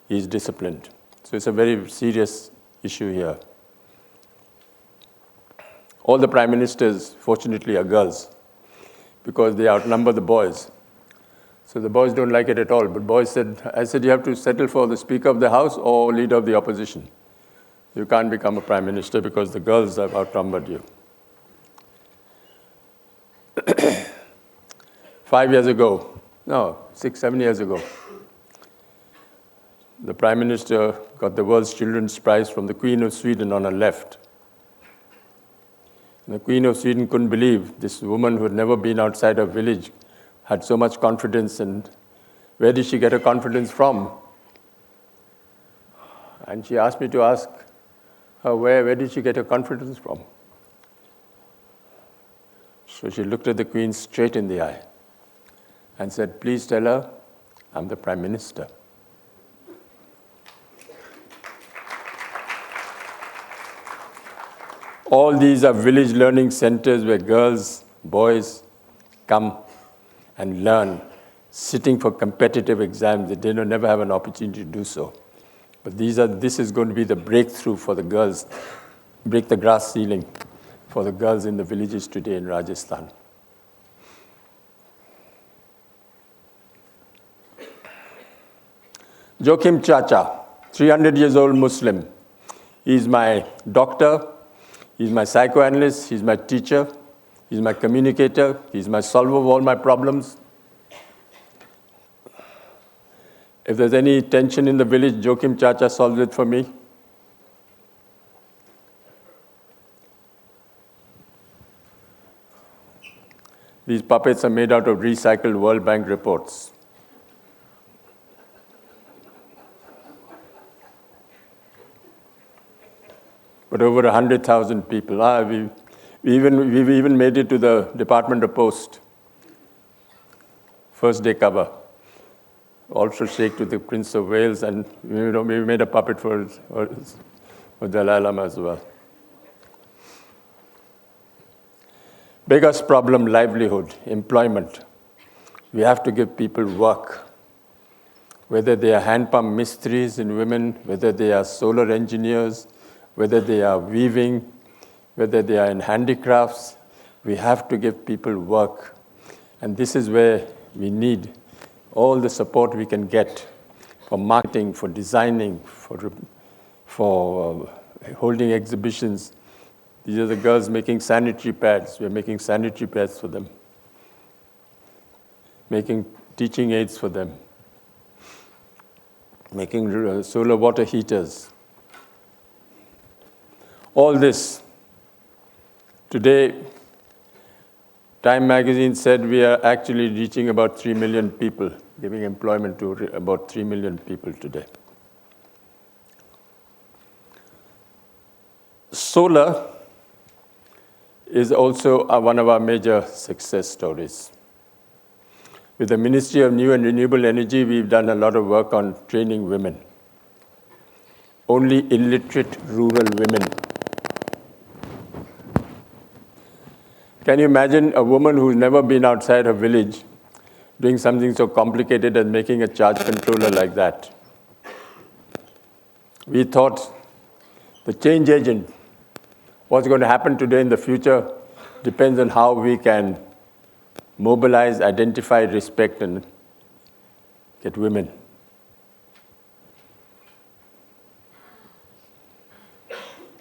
he's disciplined. So it's a very serious issue here. All the prime ministers, fortunately, are girls because they outnumber the boys. So the boys don't like it at all. But I said, you have to settle for the Speaker of the House or Leader of the Opposition. You can't become a Prime Minister because the girls have outnumbered you. 5 years ago, no, 6, 7 years ago, the Prime Minister got the World's Children's Prize from the Queen of Sweden on her left. And the Queen of Sweden couldn't believe this woman who had never been outside her village had so much confidence, and where did she get her confidence from? And she asked me to ask her where did she get her confidence from? So she looked at the Queen straight in the eye and said, please tell her I'm the Prime Minister. All these are village learning centers where girls, boys come and learn, sitting for competitive exams. They don't never have an opportunity to do so. But this is going to be the breakthrough for the girls, break the glass ceiling for the girls in the villages today in Rajasthan. Joachim Chacha, 300 years old Muslim. He's my doctor, he's my psychoanalyst, he's my teacher, he's my communicator, he's my solver of all my problems. If there's any tension in the village, Joachim Chacha solves it for me. These puppets are made out of recycled World Bank reports. But over 100,000 people. We've even made it to the Department of Post. First day cover. Also shake to the Prince of Wales, and we made a puppet for Dalai Lama as well. Biggest problem, livelihood, employment. We have to give people work. Whether they are hand pump mistris in women, whether they are solar engineers, whether they are weaving, whether they are in handicrafts, we have to give people work. And this is where we need all the support we can get for marketing, for designing, for holding exhibitions. These are the girls making sanitary pads. We're making sanitary pads for them, making teaching aids for them, making solar water heaters. All this. Today, Time magazine said we are actually reaching about 3 million people, giving employment to about 3 million people today. Solar is also one of our major success stories. With the Ministry of New and Renewable Energy, we've done a lot of work on training women. Only illiterate rural women. Can you imagine a woman who's never been outside her village doing something so complicated as making a charge controller like that? We thought the change agent, what's going to happen today in the future, depends on how we can mobilize, identify, respect, and get women.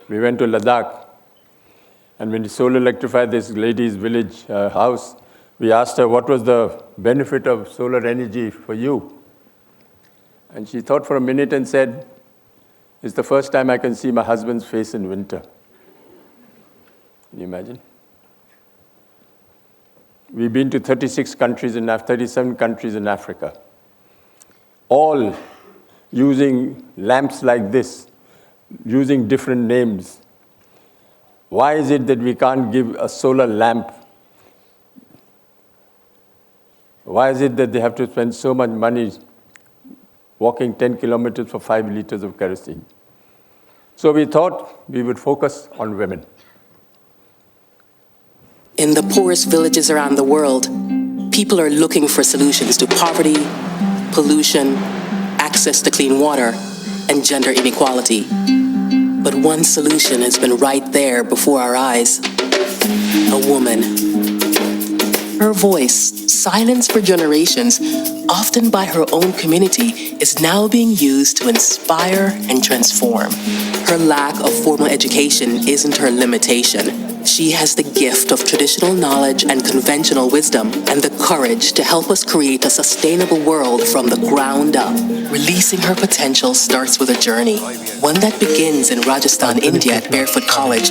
We went to Ladakh. And when we solar electrified this lady's village house, we asked her, what was the benefit of solar energy for you? And she thought for a minute and said, it's the first time I can see my husband's face in winter. Can you imagine? We've been to 37 countries in Africa, all using lamps like this, using different names. Why is it that we can't give a solar lamp? Why is it that they have to spend so much money walking 10 kilometers for 5 liters of kerosene? So we thought we would focus on women. In the poorest villages around the world, people are looking for solutions to poverty, pollution, access to clean water, and gender inequality. But one solution has been right there before our eyes. A woman. Her voice, silenced for generations, often by her own community, is now being used to inspire and transform. Her lack of formal education isn't her limitation. She has the gift of traditional knowledge and conventional wisdom, and the courage to help us create a sustainable world from the ground up. Releasing her potential starts with a journey, one that begins in Rajasthan, India at Barefoot College,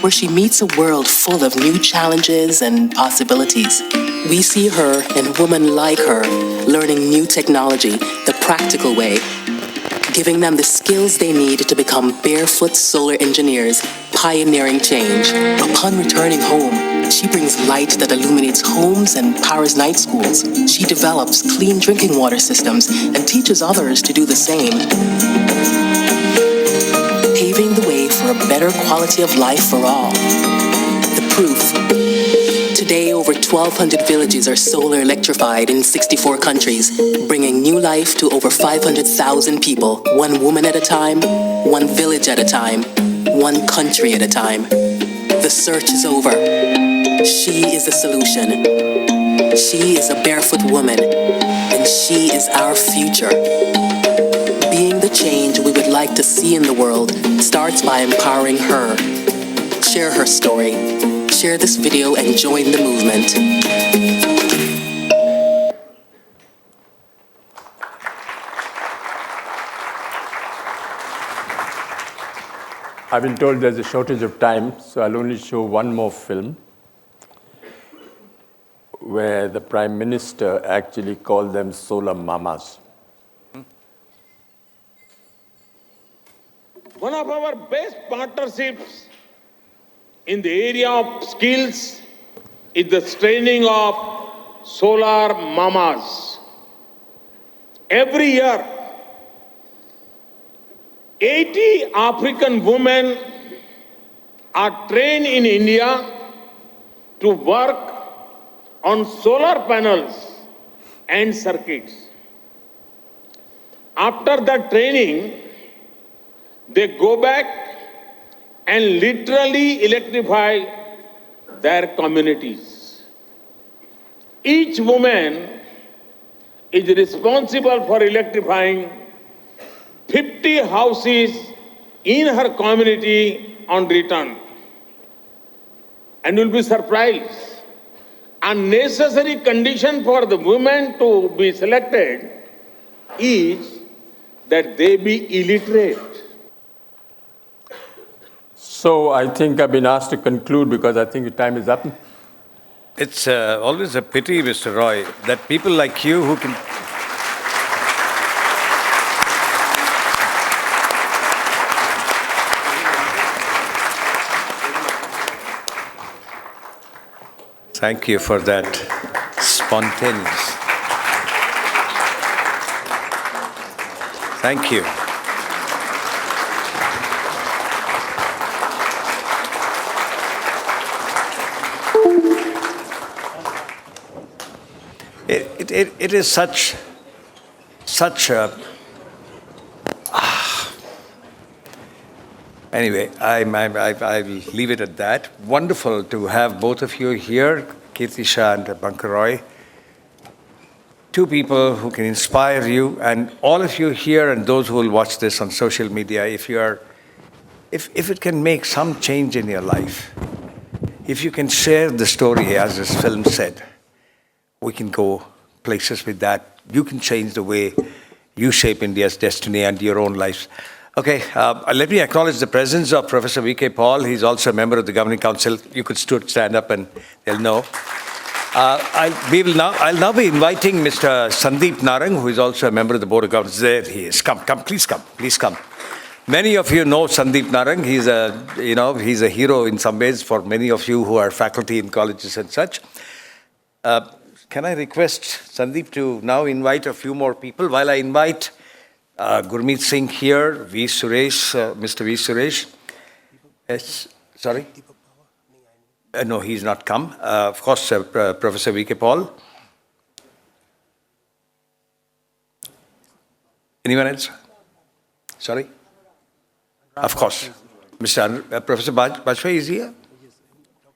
where she meets a world full of new challenges and possibilities. We see her and women like her learning new technology the practical way, giving them the skills they need to become barefoot solar engineers, pioneering change. Upon returning home, she brings light that illuminates homes and powers night schools. She develops clean drinking water systems and teaches others to do the same, paving the way for a better quality of life for all. The proof. Today, over 1,200 villages are solar electrified in 64 countries, bringing new life to over 500,000 people, one woman at a time, one village at a time, one country at a time. The search is over. She is the solution. She is a barefoot woman, and she is our future. the change we would like to see in the world starts by empowering her. Share her story. Share this video and join the movement. I've been told there's a shortage of time, so I'll only show one more film where the Prime Minister actually called them solar mamas. One of our best partnerships in the area of skills is the training of solar mamas. Every year, 80 African women are trained in India to work on solar panels and circuits. After the training, they go back and literally electrify their communities. Each woman is responsible for electrifying 50 houses in her community on return. And you'll be surprised. A necessary condition for the women to be selected is that they be illiterate. So I think I've been asked to conclude because I think the time is up. It's always a pity, Mr. Roy, that people like you who can... Thank you for that spontaneous. Thank you. It is such a... Anyway, I'll leave it at that. Wonderful to have both of you here, Kirtee Shah and Bankar Roy. Two people who can inspire you, and all of you here and those who will watch this on social media, if it can make some change in your life, if you can share the story as this film said, we can go places with that. You can change the way you shape India's destiny and your own lives. Okay, let me acknowledge the presence of Professor V.K. Paul. He's also a member of the Governing Council. You could stand up and they'll know. I'll now be inviting Mr. Sandeep Narang, who is also a member of the Board of Governors. There he is. Come, please come. Many of you know Sandeep Narang. He's a hero in some ways for many of you who are faculty in colleges and such. Can I request Sandeep to now invite a few more people while I invite Gurmeet Singh here, V. Suresh, Mr. V. Suresh. Yes, sorry? No, he's not come. Of course, Professor V.K. Paul. Anyone else? Sorry? Of course. Mr. Professor Bajpayee is here?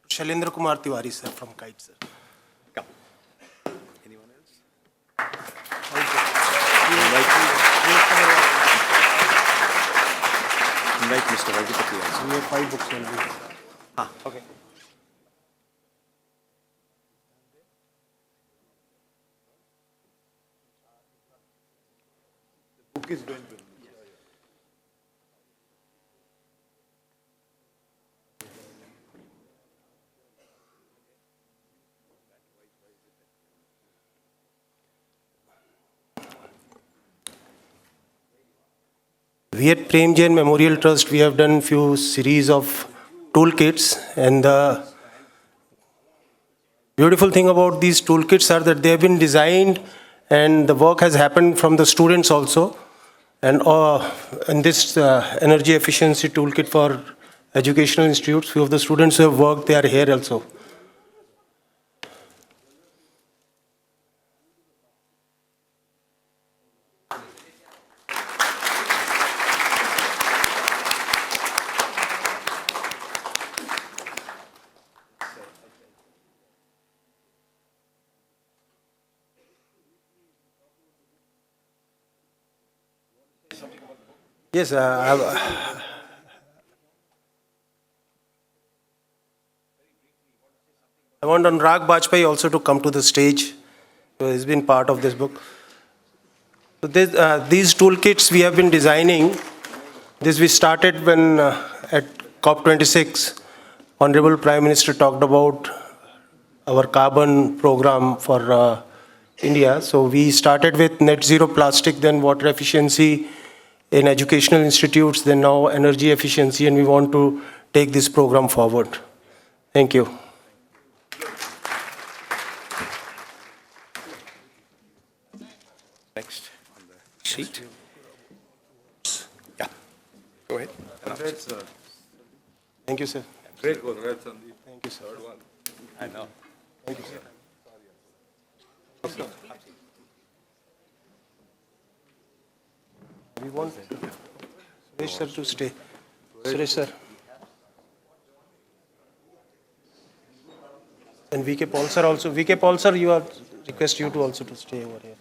Shailendra Kumar Tiwari, sir, from KITE, sir. Come. Anyone else? Invite Mr. Rajapati also. We have 5 books only. Okay. The book is going to. We at Prem Jain Memorial Trust, we have done few series of toolkits, and the beautiful thing about these toolkits are that they have been designed and the work has happened from the students also. And this energy efficiency toolkit for educational institutes, few of the students who have worked, they are here also. Yes, I want Anurag Bajpayee also to come to the stage. He's been part of this book. So these toolkits we have been designing. This we started when at COP26, Honorable Prime Minister talked about our carbon program for India. So we started with net zero plastic, then water efficiency in educational institutes, then now energy efficiency, and we want to take this program forward. Thank you. Next on the sheet. Yeah, go ahead. Thank you, sir. Great. Congrats on the Thank you, sir. third one. I know. Thank you, sir. We want Suresh sir to stay. Suresh sir. And VK Paul sir also. VK Paul sir, request you to also to stay over here.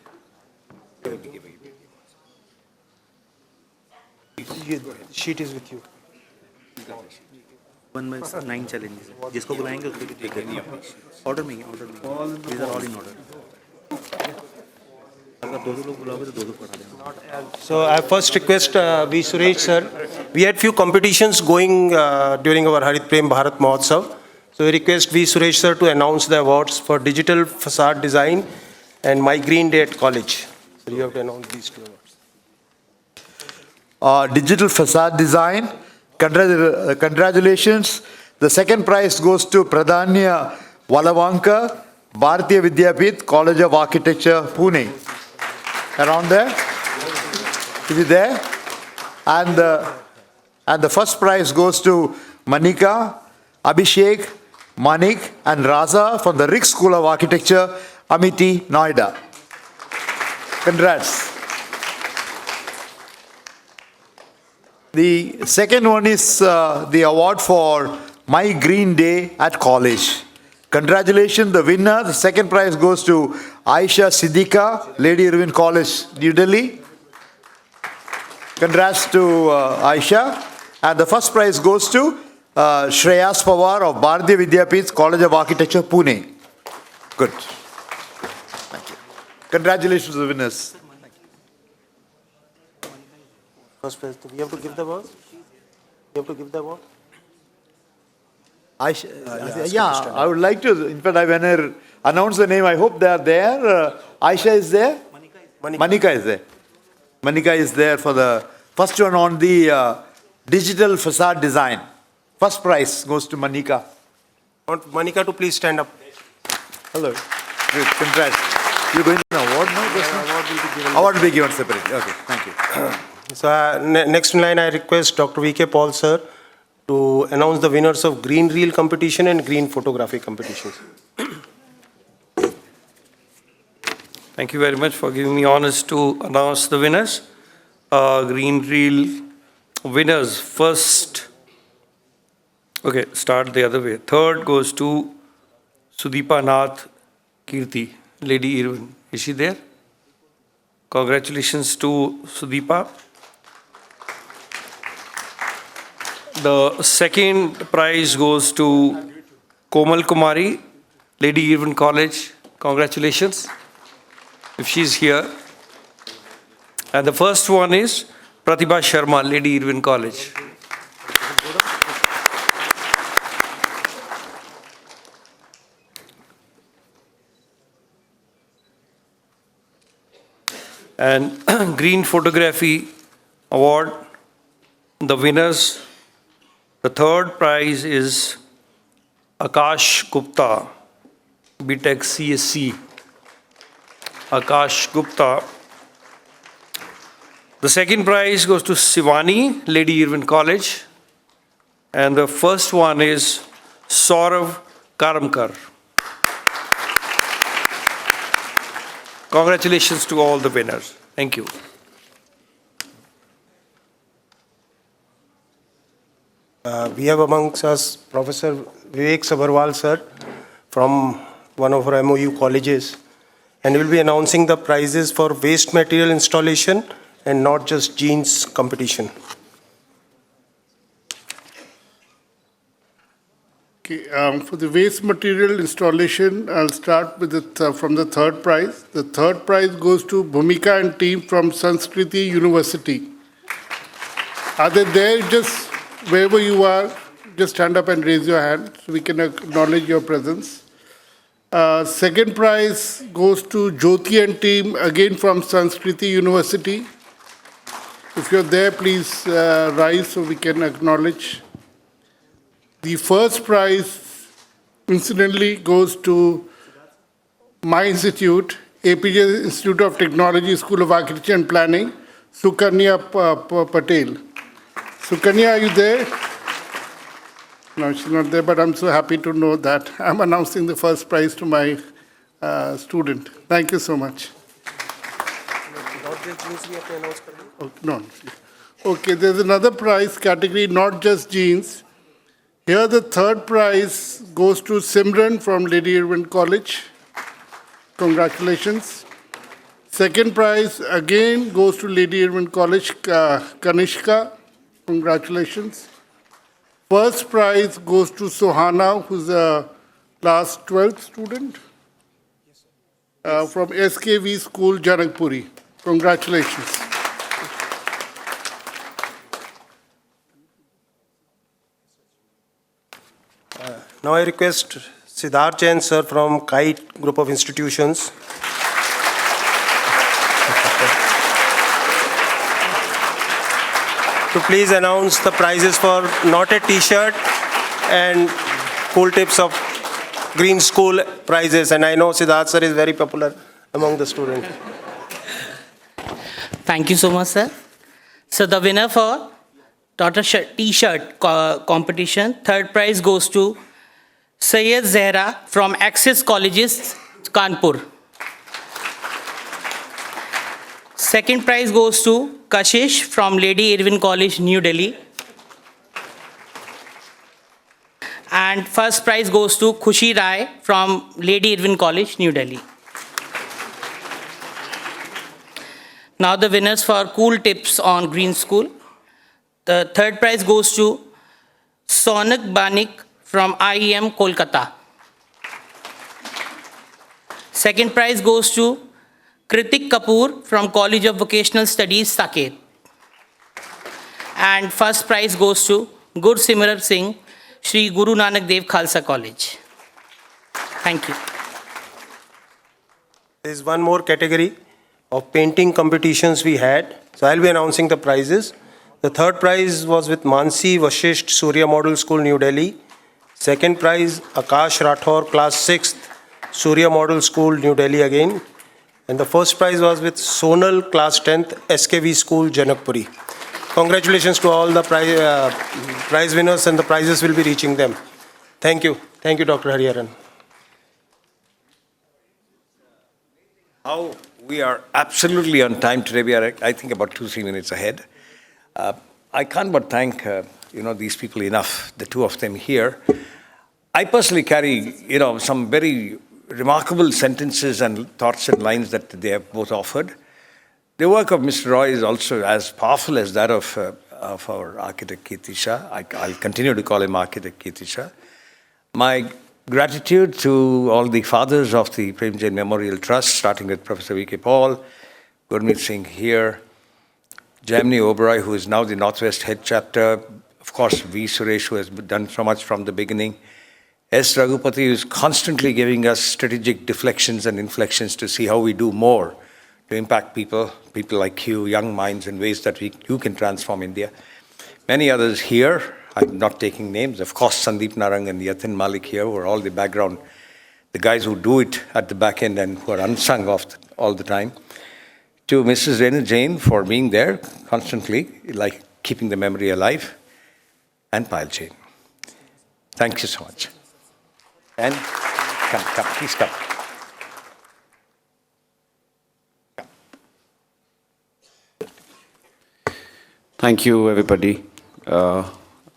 Sheet is with you. 1 by 9 challenges. जिसको बुलाएंगे उसको भी take करनी है. Order में. These are all in order. अगर दो लोग बुलाओगे तो दो पढ़ा देना. So I first request V. Suresh sir. We had few competitions going during our Harit Prem Bharat Mahotsav. So we request V. Suresh sir to announce the awards for digital facade design and My Green Day at College. So you have to announce these two awards. Digital facade design. Congratulations. The second prize goes to Pradhanya Valavanka, Bharatiya Vidyapith, College of Architecture, Pune. Around there? Is it there? And the first prize goes to Manika, Abhishek, Manik and Raza from the Rick School of Architecture, Amity, Noida. Congrats. The second one is the award for My Green Day at College. Congratulations, the winner. The second prize goes to Aisha Siddiqa, Lady Irwin College, New Delhi. Congrats to Aisha. And the first prize goes to Shreyas Pawar of Bharatiya Vidyapith, College of Architecture, Pune. Good. Thank you. Congratulations to the winners. First prize. We have to give the award? We have to give the award? Yeah, I would like to, in fact, when I announce the name, I hope they are there. Aisha is there? Manika is there. Manika is there for the first one on the digital facade design. First prize goes to Manika. I want Manika to please stand up. Hello. Good, congrats. You're going to an award now? Award will be given separately. Okay, thank you. So next in line, I request Dr. VK Paul sir to announce the winners of Green Reel competition and Green Photography competitions. Thank you very much for giving me honors to announce the winners. Green Reel winners first. Okay, start the other way. Third goes to Sudeepa Nath Kirtee, Lady Irwin. Is she there? Congratulations to Sudeepa. The second prize goes to Komal Kumari, Lady Irwin College. Congratulations, if she's here. And the first one is Pratibha Sharma, Lady Irwin College. And Green Photography Award, the winners. The third prize is Akash Gupta, BTech CSC. Akash Gupta. The second prize goes to Sivani, Lady Irwin College. And the first one is Saurav Karamkar. Congratulations to all the winners. Thank you. We have amongst us Professor Vivek Sabharwal sir from one of our MOU colleges, and we will be announcing the prizes for waste material installation and not just jeans competition. Okay, for the waste material installation, I'll start with from the third prize. The third prize goes to Bhumika and team from Sanskriti University. Are they there? Just wherever you are, just stand up and raise your hand so we can acknowledge your presence. Second prize goes to Jyoti and team, again from Sanskriti University. If you're there, please rise so we can acknowledge. The first prize, incidentally, goes to my institute, APJ Institute of Technology, School of Architecture and Planning, Sukanya Patel. Sukanya, are you there? No, she's not there, but I'm so happy to know that I'm announcing the first prize to my student. Thank you so much. No. Okay, there's another prize category, not just jeans. Here the third prize goes to Simran from Lady Irwin College. Congratulations. Second prize again goes to Lady Irwin College, Kanishka. Congratulations. First prize goes to Sohana, who's a class 12th student from SKV School, Janakpuri. Congratulations. Now I request Siddharth Jain sir from Kite Group of Institutions to please announce the prizes for not a t-shirt and cool tips of Green School prizes. And I know Siddharth sir is very popular among the students. Thank you so much, sir. So the winner for daughter t-shirt competition, third prize goes to Syed Zehra from Access Colleges, Kanpur. Second prize goes to Kashish from Lady Irwin College, New Delhi. And first prize goes to Khushi Rai from Lady Irwin College, New Delhi. Now the winners for cool tips on Green School. The third prize goes to Sonak Banik from IEM, Kolkata. Second prize goes to Kritik Kapoor from College of Vocational Studies, Saket. And first prize goes to Gursimran Singh, Shri Guru Nanak Dev Khalsa College. Thank you. There is one more category of painting competitions we had. So I'll be announcing the prizes. The third prize was with Mansi Vashisht Surya Model School, New Delhi. Second prize, Akash Rathore, class 6th, Surya Model School, New Delhi again. And the first prize was with Sonal, class 10th, SKV School, Janakpuri. Congratulations to all the prize winners, and the prizes will be reaching them. Thank you. Thank you, Dr. Hariharan. How we are absolutely on time today. We are, I think, about 2-3 minutes ahead. I can't but thank these people enough, the two of them here. I personally carry some very remarkable sentences and thoughts and lines that they have both offered. The work of Mr. Roy is also as powerful as that of our architect Kirtee Shah. I'll continue to call him architect Kirtee Shah. My gratitude to all the fathers of the Prem Jain Memorial Trust, starting with Professor V.K. Paul, Gurmeet Singh here, Jamni Oberoi, who is now the Northwest Head Chapter, of course, V. Suresh, who has done so much from the beginning, S. Raghupati, who is constantly giving us strategic deflections and inflections to see how we do more to impact people like you, young minds, in ways that you can transform India. Many others here, I'm not taking names, of course, Sandeep Narang and Yatin Malik here, who are all the background, the guys who do it at the back end and who are unsung all the time. To Mrs. Renu Jain for being there constantly, like keeping the memory alive, and Payal Jain. Thank you so much. And come, please come. Thank you, everybody.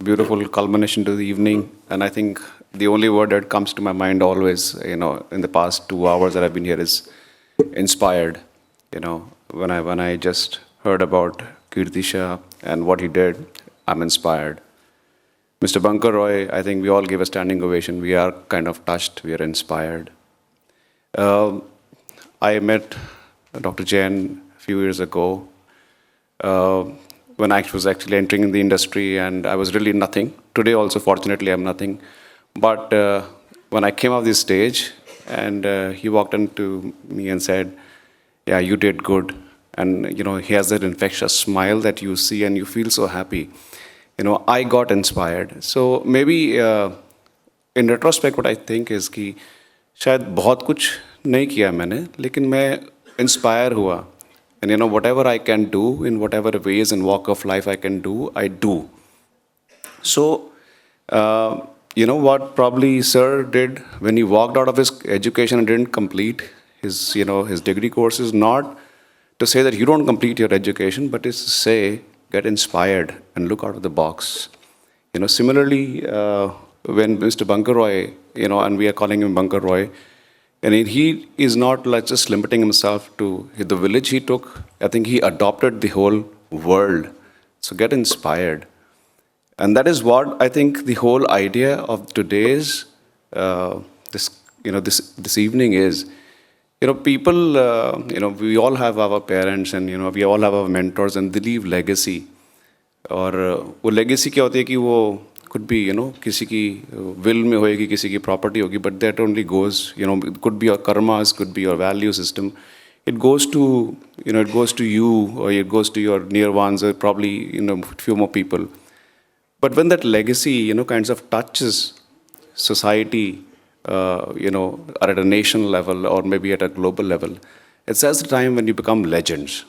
Beautiful culmination to the evening. And I think the only word that comes to my mind always, in the past 2 hours that I've been here is inspired. When I just heard about Kirtee Shah and what he did, I'm inspired. Mr. Bankar Roy, I think we all gave a standing ovation. We are kind of touched, we are inspired. I met Dr. Jain a few years ago when I was actually entering in the industry, and I was really nothing. Today also, fortunately, I'm nothing. But when I came off this stage, and he walked into me and said, yeah, you did good. And, you know, he has that infectious smile that you see and you feel so happy. You know, I got inspired. So maybe in retrospect, what I think is कि शायद बहुत कुछ नहीं किया मैंने, लेकिन मैं inspire हुआ. And you know, whatever I can do, in whatever ways and walk of life I can do, I do. So, you know what probably Sir did when he walked out of his education and didn't complete his, you know, his degree course is not to say that you don't complete your education, but is to say, get inspired and look out of the box. You know, similarly, when Mr. Bankar Roy, you know, and we are calling him Bankar Roy, and he is not like just limiting himself to the village he took. I think he adopted the whole world. So get inspired. And that is what I think the whole idea of today's, this evening is. You know, people, you know, we all have our parents and, you know, we all have our mentors and they leave legacy. और वो legacy क्या होती है कि वो could be, you know, किसी की will में होएगी, किसी की property होगी, but that only goes, you know, it could be your karmas, could be your value system. It goes to, you know, it goes to you or it goes to your near ones or probably, you know, few more people. But when that legacy, you know, kinds of touches society, you know, at a nation level or maybe at a global level, it's as the time when you become legends.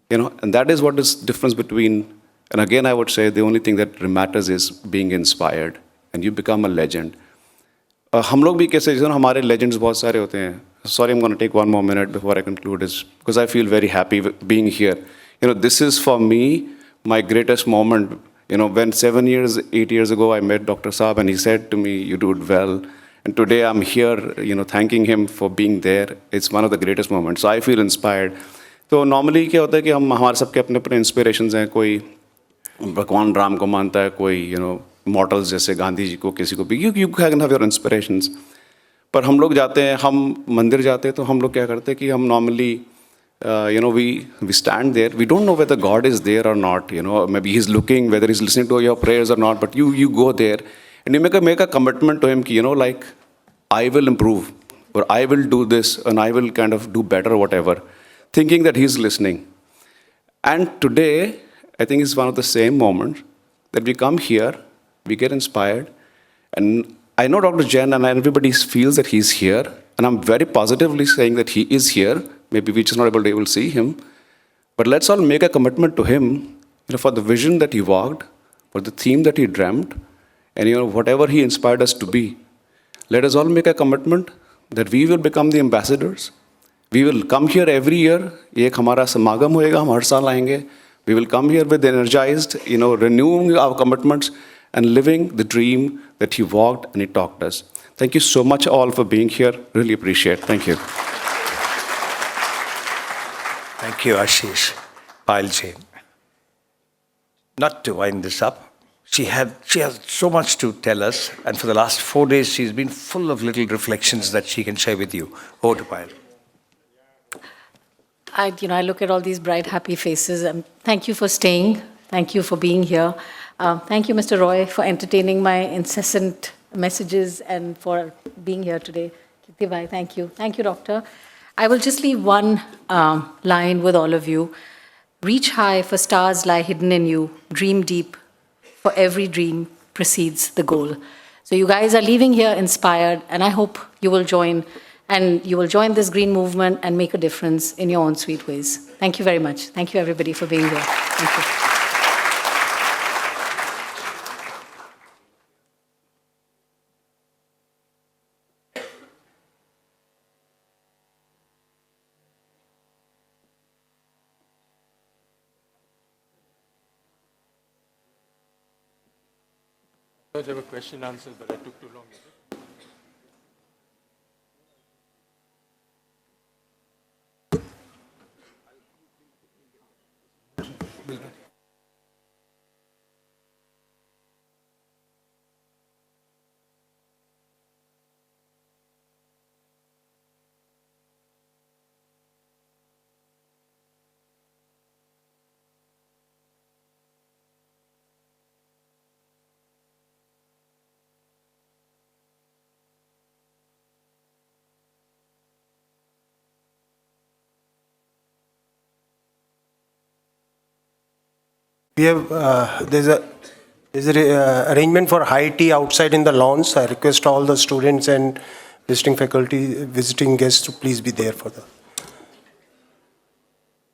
You know, and that is what is difference between, and again I would say the only thing that matters is being inspired and you become a legend. हम लोग भी कैसे, you know, हमारे legends बहुत सारे होते हैं. Sorry, I'm going to take one more minute before I conclude, is because I feel very happy being here. You know, this is for me my greatest moment. You know, when 8 years ago I met Dr. Saab and he said to me, you did well. And today I'm here, you know, thanking him for being there. It's one of the greatest moments. So I feel inspired. तो normally क्या होता है कि हमारे सबके अपने अपने inspirations हैं. कोई भगवान राम को मानता है, कोई, you know, mortals जैसे गांधी जी को, किसी को भी. You can have your inspirations. पर हम लोग जाते हैं, हम मंदिर जाते हैं, तो हम लोग क्या करते हैं कि हम normally, you know, we stand there. We don't know whether God is there or not. You know, maybe He's looking, whether He's listening to your prayers or not. But you go there and you make a commitment to Him. You know, like I will improve, or I will do this, and I will kind of do better, or whatever, thinking that He's listening. And today, I think it's one of the same moments that we come here, we get inspired, and I know Dr. Jain and everybody feels that he's here, and I'm very positively saying that he is here. Maybe we're just not able to see him. But let's all make a commitment to him, you know, for the vision that he walked, for the theme that he dreamt, and, you know, whatever he inspired us to be. Let us all make a commitment that we will become the ambassadors. We will come here every year. एक हमारा समागम होएगा, हम हर साल आएंगे. We will come here with energized, you know, renewing our commitments and living the dream that he walked and he talked us. Thank you so much all for being here. Really appreciate it. Thank you. Thank you, Ashish. Prem Jain. Not to wind this up, she has so much to tell us, and for the last 4 days she's been full of little reflections that she can share with you. Over to Prem. I look at all these bright, happy faces, and thank you for staying. Thank you for being here. Thank you, Mr. Roy, for entertaining my incessant messages and for being here today. Kirtee bhai, thank you. Thank you, Doctor. I will just leave one line with all of you. Reach high, for stars lie hidden in you. Dream deep, for every dream precedes the goal. So you guys are leaving here inspired, and I hope you will join, and you will join this green movement and make a difference in your own sweet ways. Thank you very much. Thank you, everybody, for being here. Thank you. There were question answers, but I took too long. We have, there's a arrangement for high tea outside in the lawns. I request all the students and visiting faculty, visiting guests to please be there for that.